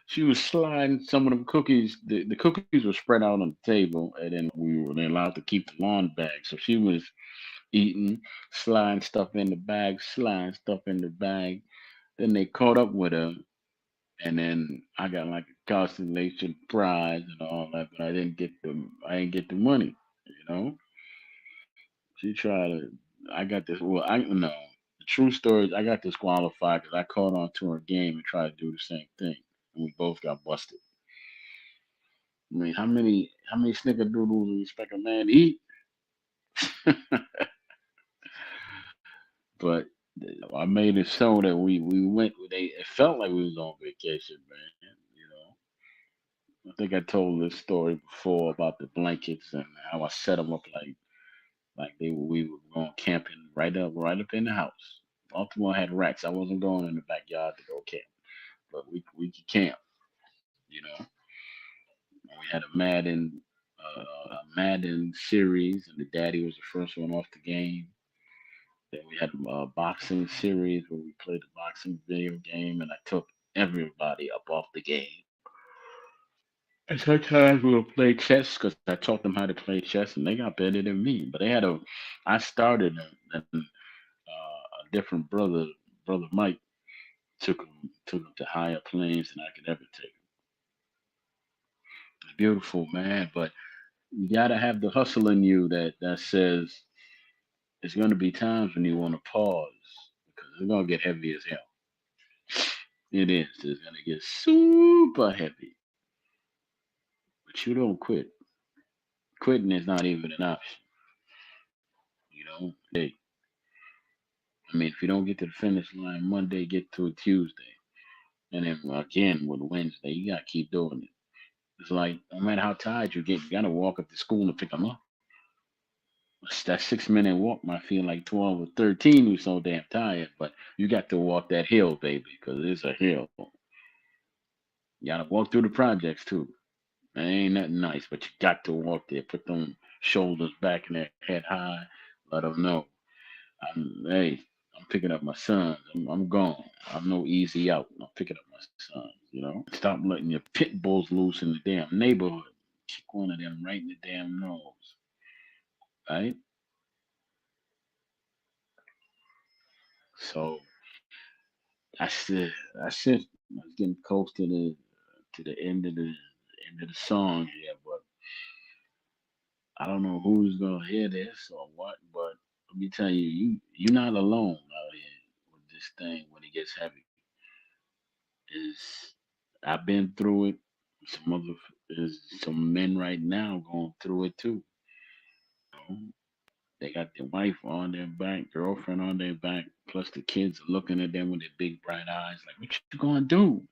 She was sliding some of them cookies. The cookies were spread out on the table, and then we were then allowed to keep the lawn bag. So she was eating, sliding stuff in the bag, sliding stuff in the bag. Then they caught up with her, and then I got like a constellation prize and all that, but I didn't get the money. You know, she tried to. I got this. Well, I no. The true story is I got disqualified because I caught on to her game and tried to do the same thing, and we both got busted. I mean, how many snickerdoodles do you expect a man to eat? But I made it so that we went. It felt like we was on vacation, man. I think I told this story before about the blankets and how I set them up we were going camping right up in the house. Baltimore had racks. I wasn't going in the backyard to go camp, but we could camp. You know, we had a Madden series, and the daddy was the first one off the game. Then we had a boxing series where we played the boxing video game, and I took everybody up off the game. And sometimes we would play chess because I taught them how to play chess, and they got better than me. But I started, and a different brother Mike, took him to higher planes than I could ever take him. It's beautiful, man. But you gotta have the hustle in you that says there's gonna be times when you want to pause because it's gonna get heavy as hell. It is. It's gonna get super heavy, but you don't quit. Quitting is not even an option. Hey, I mean, if you don't get to the finish line Monday, get to it Tuesday. And then again with Wednesday, you gotta keep doing it. It's like no matter how tired you get, you gotta walk up to school and pick them up. That 6 minute walk might feel like 12 or 13. You're so damn tired, but you got to walk that hill, baby, because it's a hill. You gotta walk through the projects too. It ain't nothing nice, but you got to walk there. Put them shoulders back and that head high. Let them know, hey, I'm picking up my sons. I'm gone. I'm no easy out. I'm picking up my sons. Stop letting your pit bulls loose in the damn neighborhood. Kick one of them right in the damn nose, right? So that's it. I was getting close to the end of the song here, but I don't know who's gonna hear this or what. But let me tell you, you're not alone out here with this thing when it gets heavy. Is I've been through it. There's some men right now going through it too. You know? They got their wife on their back, girlfriend on their back, plus the kids are looking at them with their big bright eyes, like, "What you gonna do?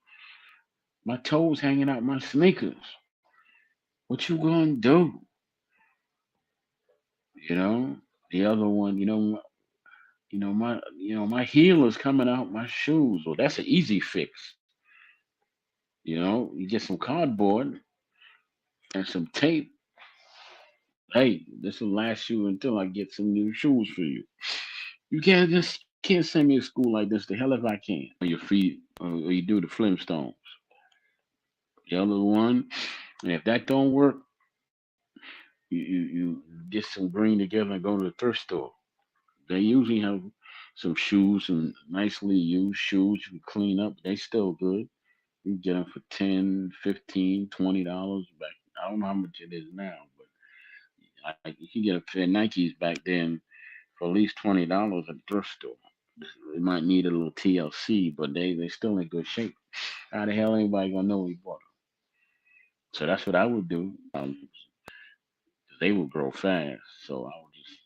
My toes hanging out my sneakers. What you gonna do?" You know. The other one, my heel is coming out my shoes. Well, that's an easy fix. You get some cardboard and some tape. Hey, this will last you until I get some new shoes for you. You can't send me to school like this. The hell if I can. Your feet, or you do the Flintstones. The other one, and if that don't work, you get some green together and go to the thrift store. They usually have some shoes, some nicely used shoes you can clean up. They still good. You can get them for 10, 15, $20 back. I don't know how much it is now, but you can get a pair of Nikes back then for at least $20 at the thrift store. It might need a little TLC, but they still in good shape. How the hell anybody gonna know we bought them? So that's what I would do. They would grow fast. So I would just,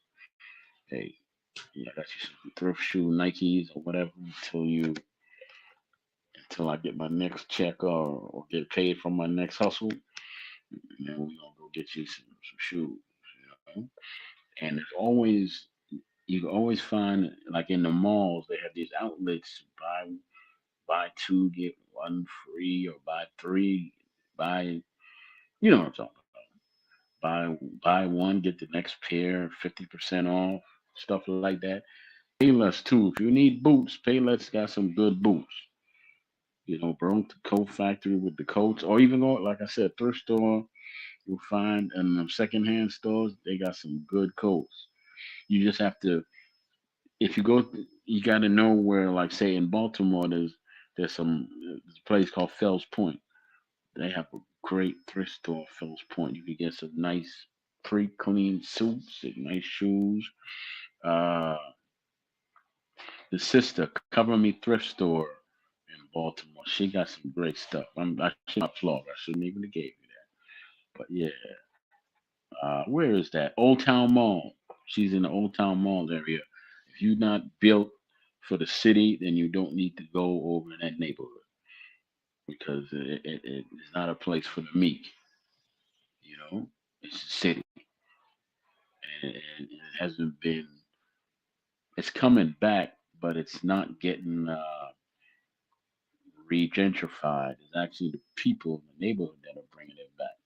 hey, yeah, got you some thrift shoe Nikes or whatever until I get my next check or get paid from my next hustle. And then we're gonna go get you some shoes. You know? And there's always you can always find like in the malls they have these outlets buy two get one free or buy three buy you know what I'm talking about. Buy one get the next pair 50% off stuff like that. Payless too. If you need boots, Payless got some good boots. Bro, the coat factory with the coats, or even go like I said, thrift store. You'll find in them secondhand stores they got some good coats. You just have to if you go, you got to know where, like, say in Baltimore, there's a place called Fells Point. They have a great thrift store, Fells Point. You can get some nice pre-cleaned suits and nice shoes. Uh, the sister Cover Me Thrift Store in Baltimore, she got some great stuff. I should not plug. I shouldn't even have gave you that. But yeah, where is that? Old Town Mall. She's in the Old Town Mall area. If you're not built for the city, then you don't need to go over in that neighborhood because it's not a place for the meek. You know, it's a city, and it hasn't been. It's coming back, but it's not getting re-gentrified. It's actually the people in the neighborhood that are bringing it back.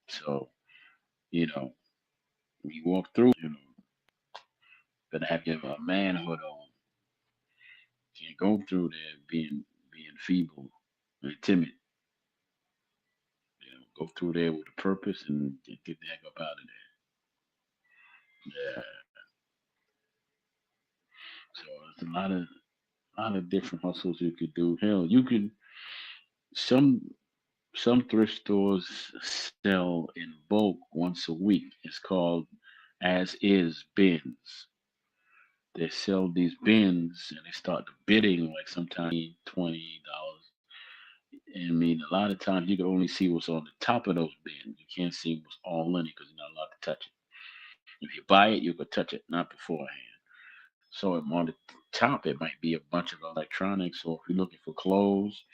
So you know, when you walk through, better have your manhood on. Can't go through there being feeble and timid. Go through there with a purpose and get the heck up out of there. Yeah. So there's a lot of different hustles you could do. Hell, you could some some thrift stores sell in bulk once a week. It's called as is bins. They sell these bins and they start the bidding like sometimes $20. And I mean, a lot of times you can only see what's on the top of those bins. You can't see what's all in it because you're not allowed to touch it. If you buy it, you could touch it, not beforehand. So I'm on the top, it might be a bunch of electronics. So if you're looking for clothes,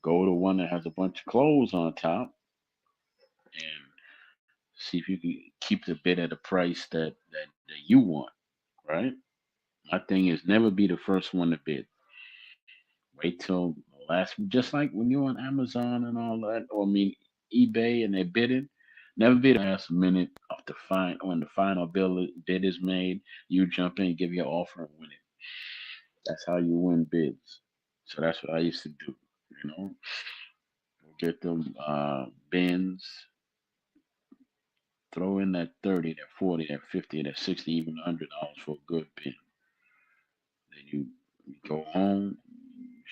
go to one that has a bunch of clothes on top and see if you can keep the bid at a price that you want, right? My thing is never be the first one to bid. Wait till the last, just like when you're on Amazon and all that, or I mean eBay and they're bidding. Never be the last minute of the when the final bid is made. You jump in, give your offer, and win it. That's how you win bids. So that's what I used to do. You know, get them bins, throw in that 30, that 40, that 50, that 60, even $100 for a good bin. Then you go home,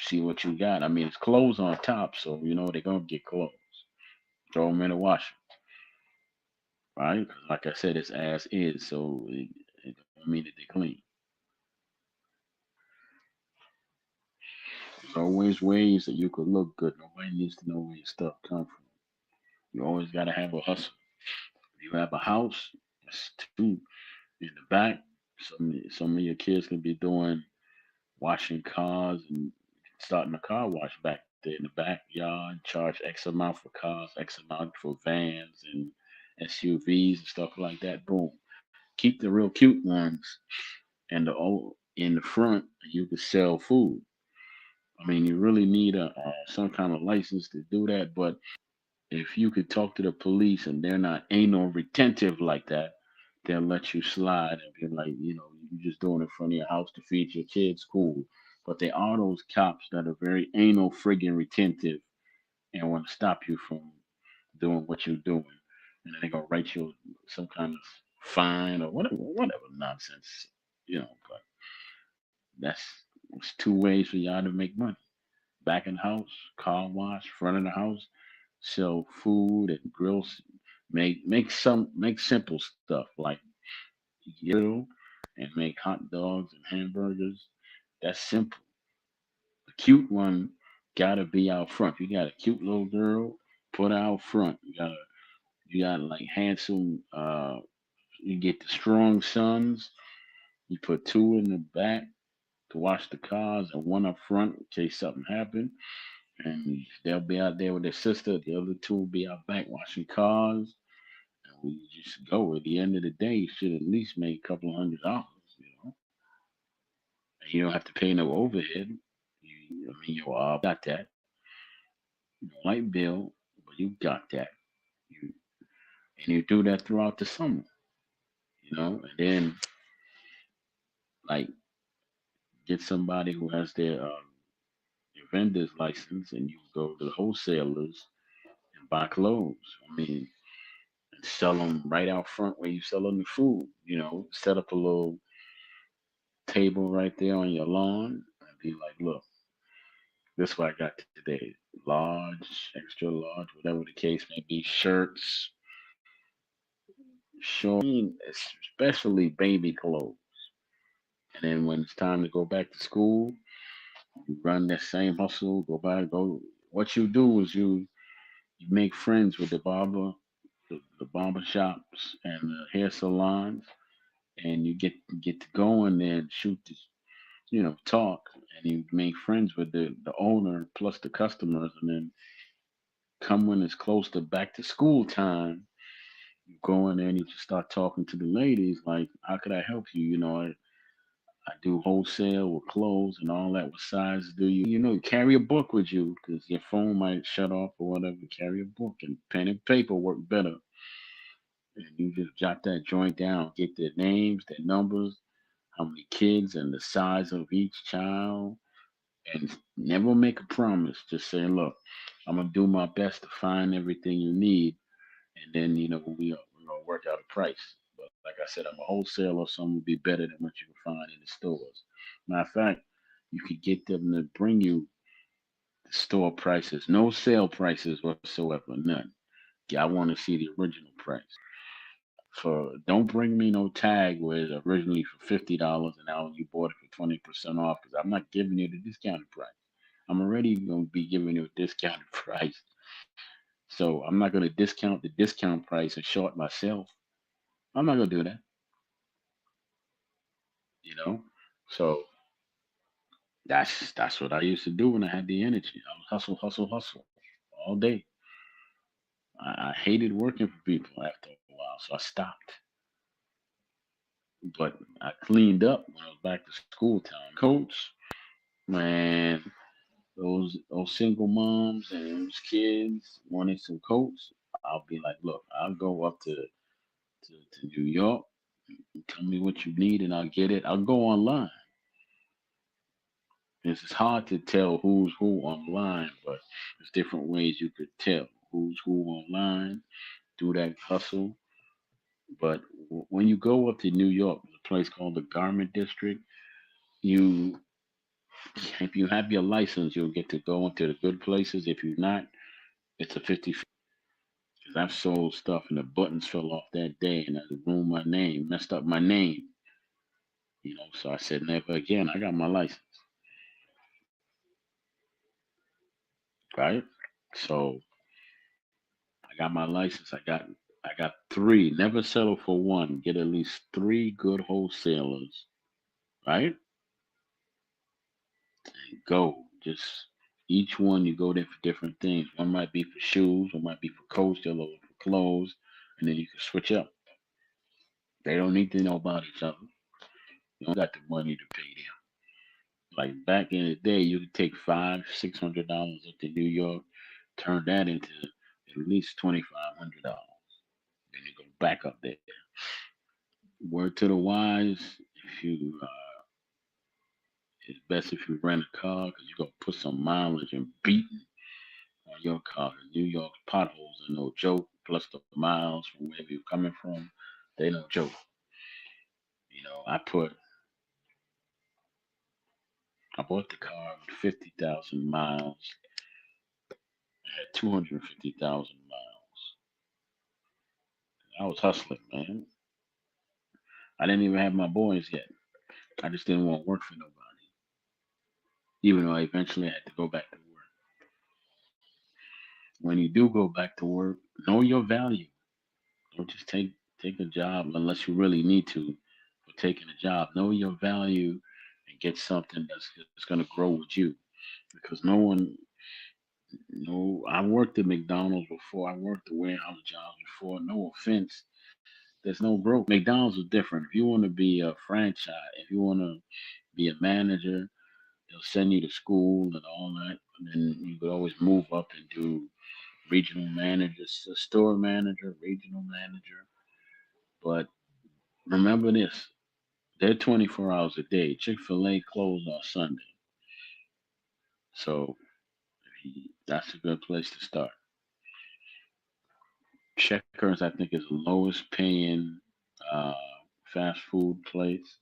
see what you got. I mean, it's clothes on top, so you know they're gonna get clothes. Throw them in the washer, right? 'Cause like I said, it's as is, so it don't mean that they clean. There's always ways that you could look good. Nobody needs to know where your stuff come from. You always gotta have a hustle. If you have a house, it's two in the back. Some of your kids can be doing washing cars and starting a car wash back there in the backyard. Charge X amount for cars, X amount for vans and SUVs and stuff like that. Boom. Keep the real cute ones and the old in the front. You can sell food. I mean, you really need a some kind of license to do that. But if you could talk to the police and they're not anal retentive like that, they'll let you slide and be like, you know, you just doing it in front of your house to feed your kids. Cool. But there are those cops that are very anal friggin' retentive and want to stop you from doing what you're doing. And then they're gonna write you some kind of fine or whatever nonsense, you know. But that's it's two ways for y'all to make money. Back in the house, car wash, front of the house, sell food and grills. Make simple stuff like grill and make hot dogs and hamburgers. That's simple. The cute one gotta be out front. You got a cute little girl, put her out front. You gotta like handsome. You get the strong sons. You put two in the back to watch the cars and one up front in case something happened. And they'll be out there with their sister. The other two will be out back watching cars. And we just go. At the end of the day, you should at least make a couple of $100, you know. And you don't have to pay no overhead. I mean, you got that. You know, light bill, but you got that. You and you do that throughout the summer, you know. And then like get somebody who has their vendor's license, and you go to the wholesalers and buy clothes. I mean, and sell them right out front where you selling the food. You know, set up a little table right there on your lawn and be like, look, this is what I got today. Large, extra large, whatever the case may be, shirts, shorts, especially baby clothes. And then when it's time to go back to school, you run that same hustle, go. What you do is you make friends with the barber shops and the hair salons, and you get to go in there and shoot this, talk, and you make friends with the owner plus the customers, and then come when it's close to back to school time, you go in there and you just start talking to the ladies like, how could I help you? I do wholesale with clothes and all that. What size do you? Carry a book with you because your phone might shut off or whatever. Carry a book and pen and paper work better. And you just jot that joint down, get their names, their numbers, how many kids, and the size of each child. And never make a promise. Just say, look, I'm gonna do my best to find everything you need, and then we're gonna work out a price. But like I said, I'm a wholesaler, so I'm gonna be better than what you can find in the stores. Matter of fact, you could get them to bring you the store prices, no sale prices whatsoever, none. Yeah, I want to see the original price. For don't bring me no tag where it's originally for $50 and now you bought it for 20% off because I'm not giving you the discounted price. I'm already gonna be giving you a discounted price. So I'm not gonna discount the discount price and short myself. I'm not gonna do that, you know? So That's what I used to do when I had the energy. I would hustle, hustle, hustle all day. I hated working for people after a while, so I stopped. But I cleaned up when I was back to school time. Coach, man, those single moms and those kids wanting some coats, I'll be like, look, I'll go up to New York. Tell me what you need and I'll get it. I'll go online. It's hard to tell who's who online, but there's different ways you could tell who's who online. Do that hustle. But when you go up to New York, there's a place called the Garment District. You, if you have your license, you'll get to go into the good places. If you're not, it's a 50. Because I've sold stuff and the buttons fell off that day and I ruined my name, messed up my name. So I said never again. I got my license, right? So I got my license. I got three. Never settle for one. Get at least three good wholesalers, right? Go. Just each one you go there for different things. One might be for shoes, one might be for coats, the other one for clothes, and then you can switch up. They don't need to know about each other. You don't got the money to pay them. Like back in the day, you could take $500, $600 up to New York, turn that into at least $2,500. Then you go back up there. Word to the wise, if you it's best if you rent a car because you're gonna put some mileage and beating on your car. 'Cause New York potholes are no joke. Plus the miles from wherever you're coming from, they no joke. I bought the car with 50,000 miles. I had 250,000 miles. I was hustling, man. I didn't even have my boys yet. I just didn't want to work for nobody. Even though I eventually had to go back to work. When you do go back to work, know your value. Don't just take a job unless you really need to. For taking a job, know your value and get something that's going to grow with you. Because no one, no, I worked at McDonald's before. I worked the warehouse jobs before. No offense, there's no growth. McDonald's is different. If you want to be a franchise, if you want to be a manager, they'll send you to school and all that. And then you could always move up and do regional manager, store manager, regional manager. But remember this: they're 24 hours a day. Chick-fil-A closed on Sunday, so that's a good place to start. Checkers, I think, is the lowest paying uh, fast food place.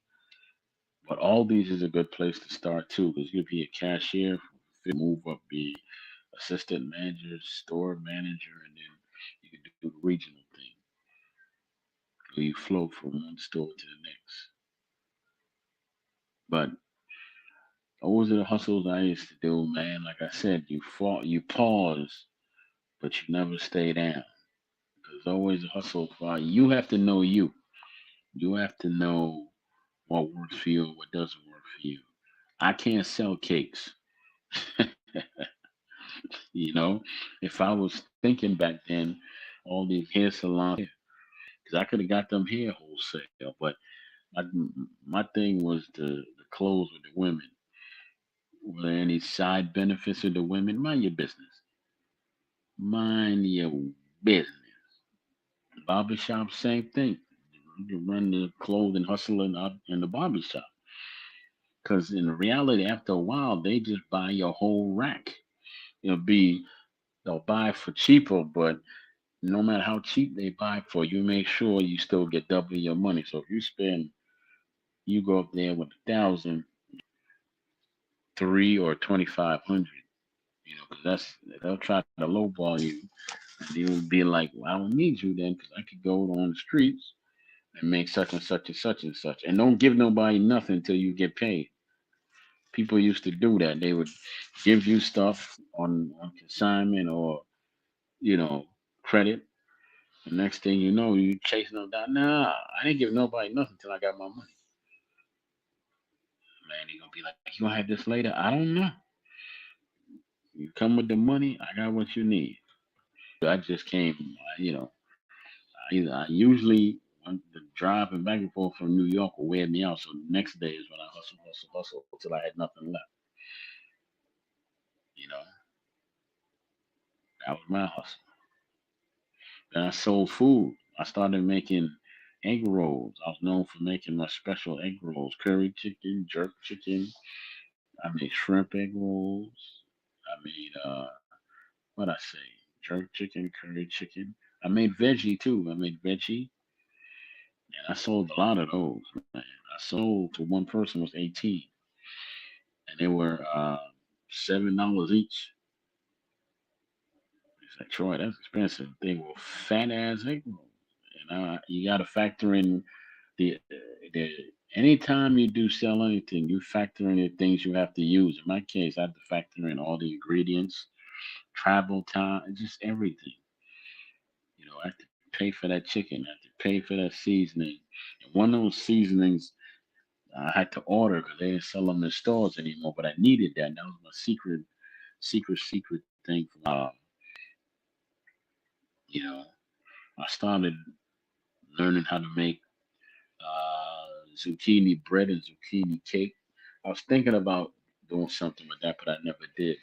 But all these is a good place to start too, because you could be a cashier, move up, be assistant manager, store manager, and then you can do the regional thing, where you float from one store to the next. But those are the hustles I used to do, man. Like I said, you pause, but you never stay down. There's always a hustle for you. You have to know you. You have to know what works for you and what doesn't work for you. I can't sell cakes. You know, if I was thinking back then, all these hair salons, because I could have got them here wholesale, but my my thing was the clothes with the women. Were there any side benefits with the women? Mind your business. Mind your business. Barbershop, same thing. You can run the clothing hustling up in the barbershop. Because in reality, after a while, they just buy your whole rack. They'll buy for cheaper, but no matter how cheap they buy for, you make sure you still get double your money. So if you go up there with 1,000, three or 2,500. Because they'll try to lowball you, and you'll be like, well, I don't need you then, because I could go on the streets and make such and such and such and such, and don't give nobody nothing until you get paid. People used to do that. They would give you stuff on consignment or you know credit. The next thing you know, you chasing them down. Nah, I didn't give nobody nothing until I got my money. Man, they gonna be like, you gonna have this later? I don't know. You come with the money, I got what you need. I just came, I usually when the driving back and forth from New York will wear me out. So the next day is when I hustle, hustle, hustle till I had nothing left. You know, that was my hustle. Then I sold food. I started making egg rolls. I was known for making my special egg rolls, curry chicken, jerk chicken. I made shrimp egg rolls. I made what I say, jerk chicken, curry chicken. I made veggie too. I made veggie, and I sold a lot of those. Man, I sold to one person was 18, and they were $7 each. It's like Troy, that's expensive. They were fat ass egg rolls, and you got to factor in the anytime you do sell anything, you factor in the things you have to use. In my case, I had to factor in all the ingredients, travel time, just everything. I have to pay for that chicken. I have to pay for that seasoning. And one of those seasonings I had to order because they didn't sell them in stores anymore. But I needed that. That was my secret thing. You know, I started learning how to make zucchini bread and zucchini cake. I was thinking about doing something with that, but I never did.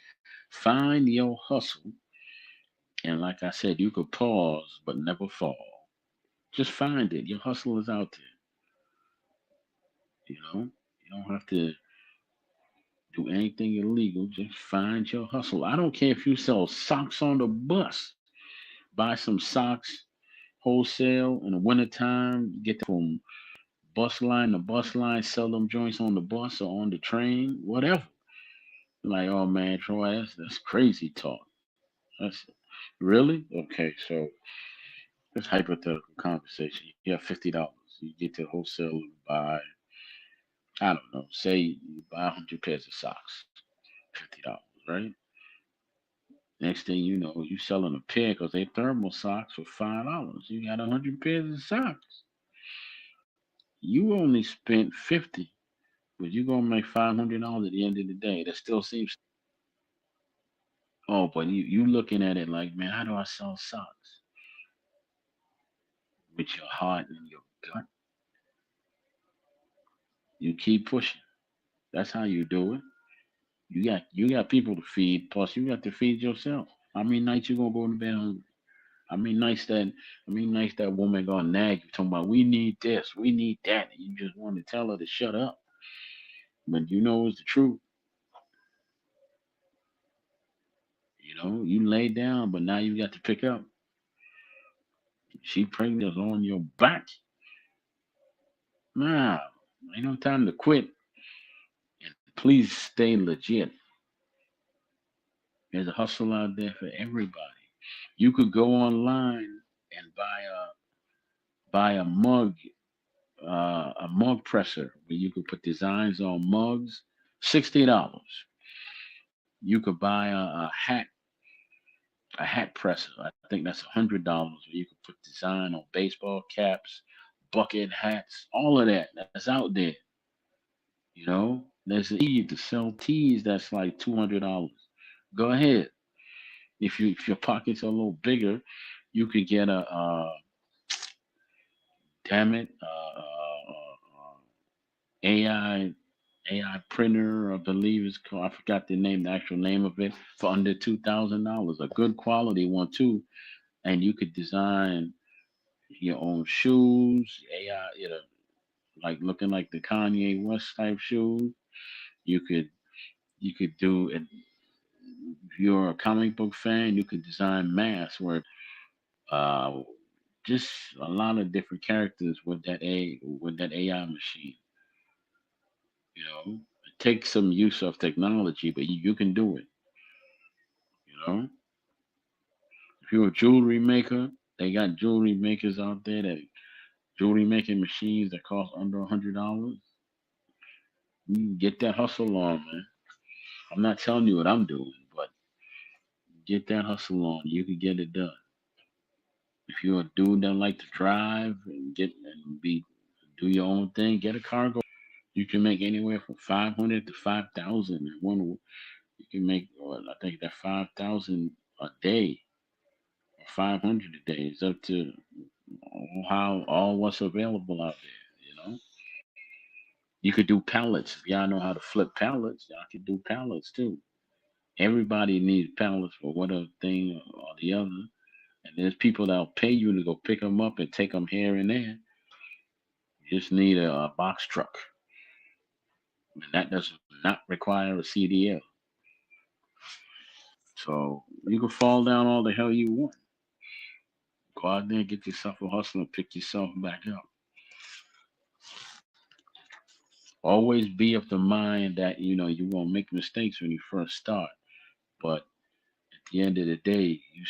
Find your hustle, and like I said, you could pause but never fall. Just find it. Your hustle is out there. You know, you don't have to do anything illegal. Just find your hustle. I don't care if you sell socks on the bus. Buy some socks wholesale in the wintertime. Get them from bus line to bus line. Sell them joints on the bus or on the train, whatever. Like, oh man, Troy, that's crazy talk. That's really okay. So this hypothetical conversation. You have $50. You get to the wholesale and buy. I don't know. Say you buy 100 pairs of socks. $50, right? Next thing you know, you selling a pair because they thermal socks for $5. You got 100 pairs of socks. You only spent 50, but you're gonna make $500 at the end of the day. That still seems. Oh, but you looking at it like, man, how do I sell socks with your heart and your gut? You keep pushing. That's how you do it. You got people to feed. Plus, you got to feed yourself. How many nights you gonna go to bed hungry? I mean, nice that woman gonna nag you talking about we need this, we need that. And you just want to tell her to shut up, but you know it's the truth. You lay down, but now you got to pick up. She pregnant is on your back. Nah, ain't no time to quit. And please stay legit. There's a hustle out there for everybody. You could go online and buy a mug presser where you could put designs on mugs. $60. You could buy a hat presser. I think that's $100 where you could put design on baseball caps, bucket hats, all of that. That's out there. There's an Eve to sell teas that's like $200. Go ahead. If your pockets are a little bigger, you could get a damn it AI printer, I believe it's called. I forgot the actual name of it, for under $2,000. A good quality one too, and you could design your own shoes. AI, like looking like the Kanye West type shoes. You could do it. If you're a comic book fan, you could design masks where uh, just a lot of different characters with that AI machine. It takes some use of technology, but you can do it. You know, if you're a jewelry maker, they got jewelry makers out there that jewelry making machines that cost under $100. You can get that hustle on, man. I'm not telling you what I'm doing, but get that hustle on. You can get it done. If you're a dude that like to drive and do your own thing, get a cargo. You can make anywhere from 500 to 5,000 in one. You can make, I think that 5,000 a day or 500 a day is up to how all what's available out there. You could do pallets. If y'all know how to flip pallets, y'all could do pallets too. Everybody needs pallets for whatever thing or the other. And there's people that'll pay you to go pick them up and take them here and there. You just need a box truck. And that does not require a CDL. So you can fall down all the hell you want. Go out there, get yourself a hustle, and pick yourself back up. Always be of the mind that you won't make mistakes when you first start, but at the end of the day, you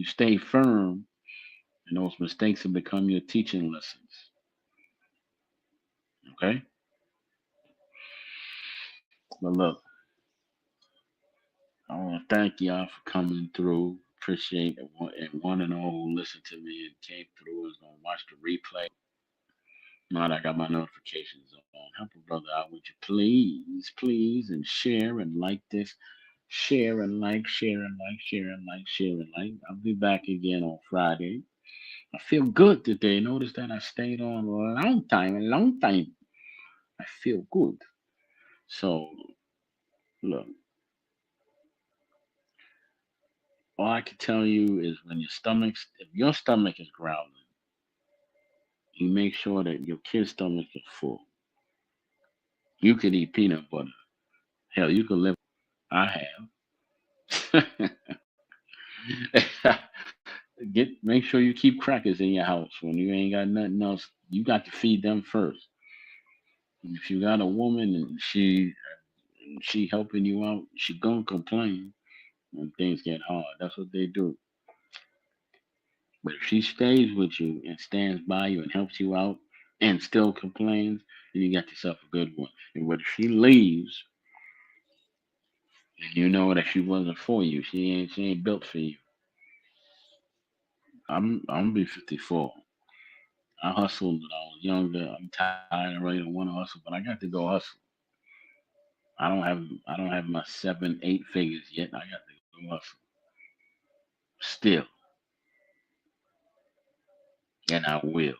stay firm, and those mistakes will become your teaching lessons. Okay, but look, I want to thank y'all for coming through. Appreciate and one and all who listened to me and came through and gonna watch the replay. Now that I got my notifications on, help a brother out, would you please, please, and share and like this. Share and like, share and like, share and like, share and like. I'll be back again on Friday. I feel good today. Notice that I stayed on a long time. I feel good. So, look, all I can tell you is if your stomach is growling, you make sure that your kid's stomach is full. You could eat peanut butter. Hell, you could live. I have. Make sure you keep crackers in your house when you ain't got nothing else. You got to feed them first. If you got a woman and she helping you out, she gonna complain when things get hard. That's what they do. But if she stays with you and stands by you and helps you out and still complains, then you got yourself a good one. And but if she leaves and you know that she wasn't for you, she ain't built for you. I'm gonna be 54. I hustled when I was younger. I'm tired already. Don't want to hustle, but I got to go hustle. I don't have my 7, 8 figures yet. I got to go hustle still, and I will.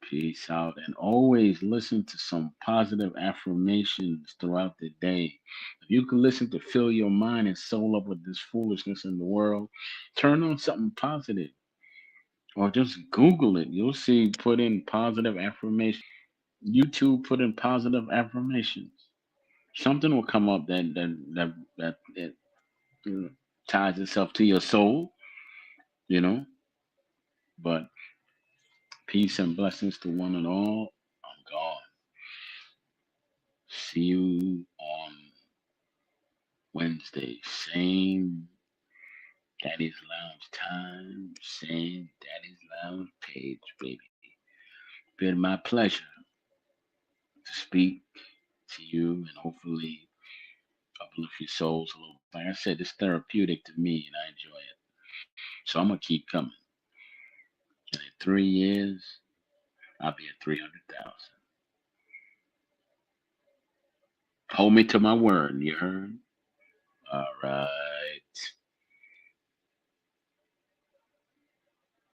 Peace out, and always listen to some positive affirmations throughout the day. If you can listen to fill your mind and soul up with this foolishness in the world, turn on something positive, or just Google it. You'll see. Put in positive affirmation. YouTube. Put in positive affirmations. Something will come up that ties itself to your soul, you know. But peace and blessings to one and all. I'm gone. See you on Wednesday. Same Daddy's Lounge time, same Daddy's Lounge page, baby. Been my pleasure to speak to you and hopefully uplift your souls a little. Like I said, it's therapeutic to me and I enjoy it. So I'm gonna keep coming. And in 3 years, I'll be at 300,000. Hold me to my word, you heard? All right.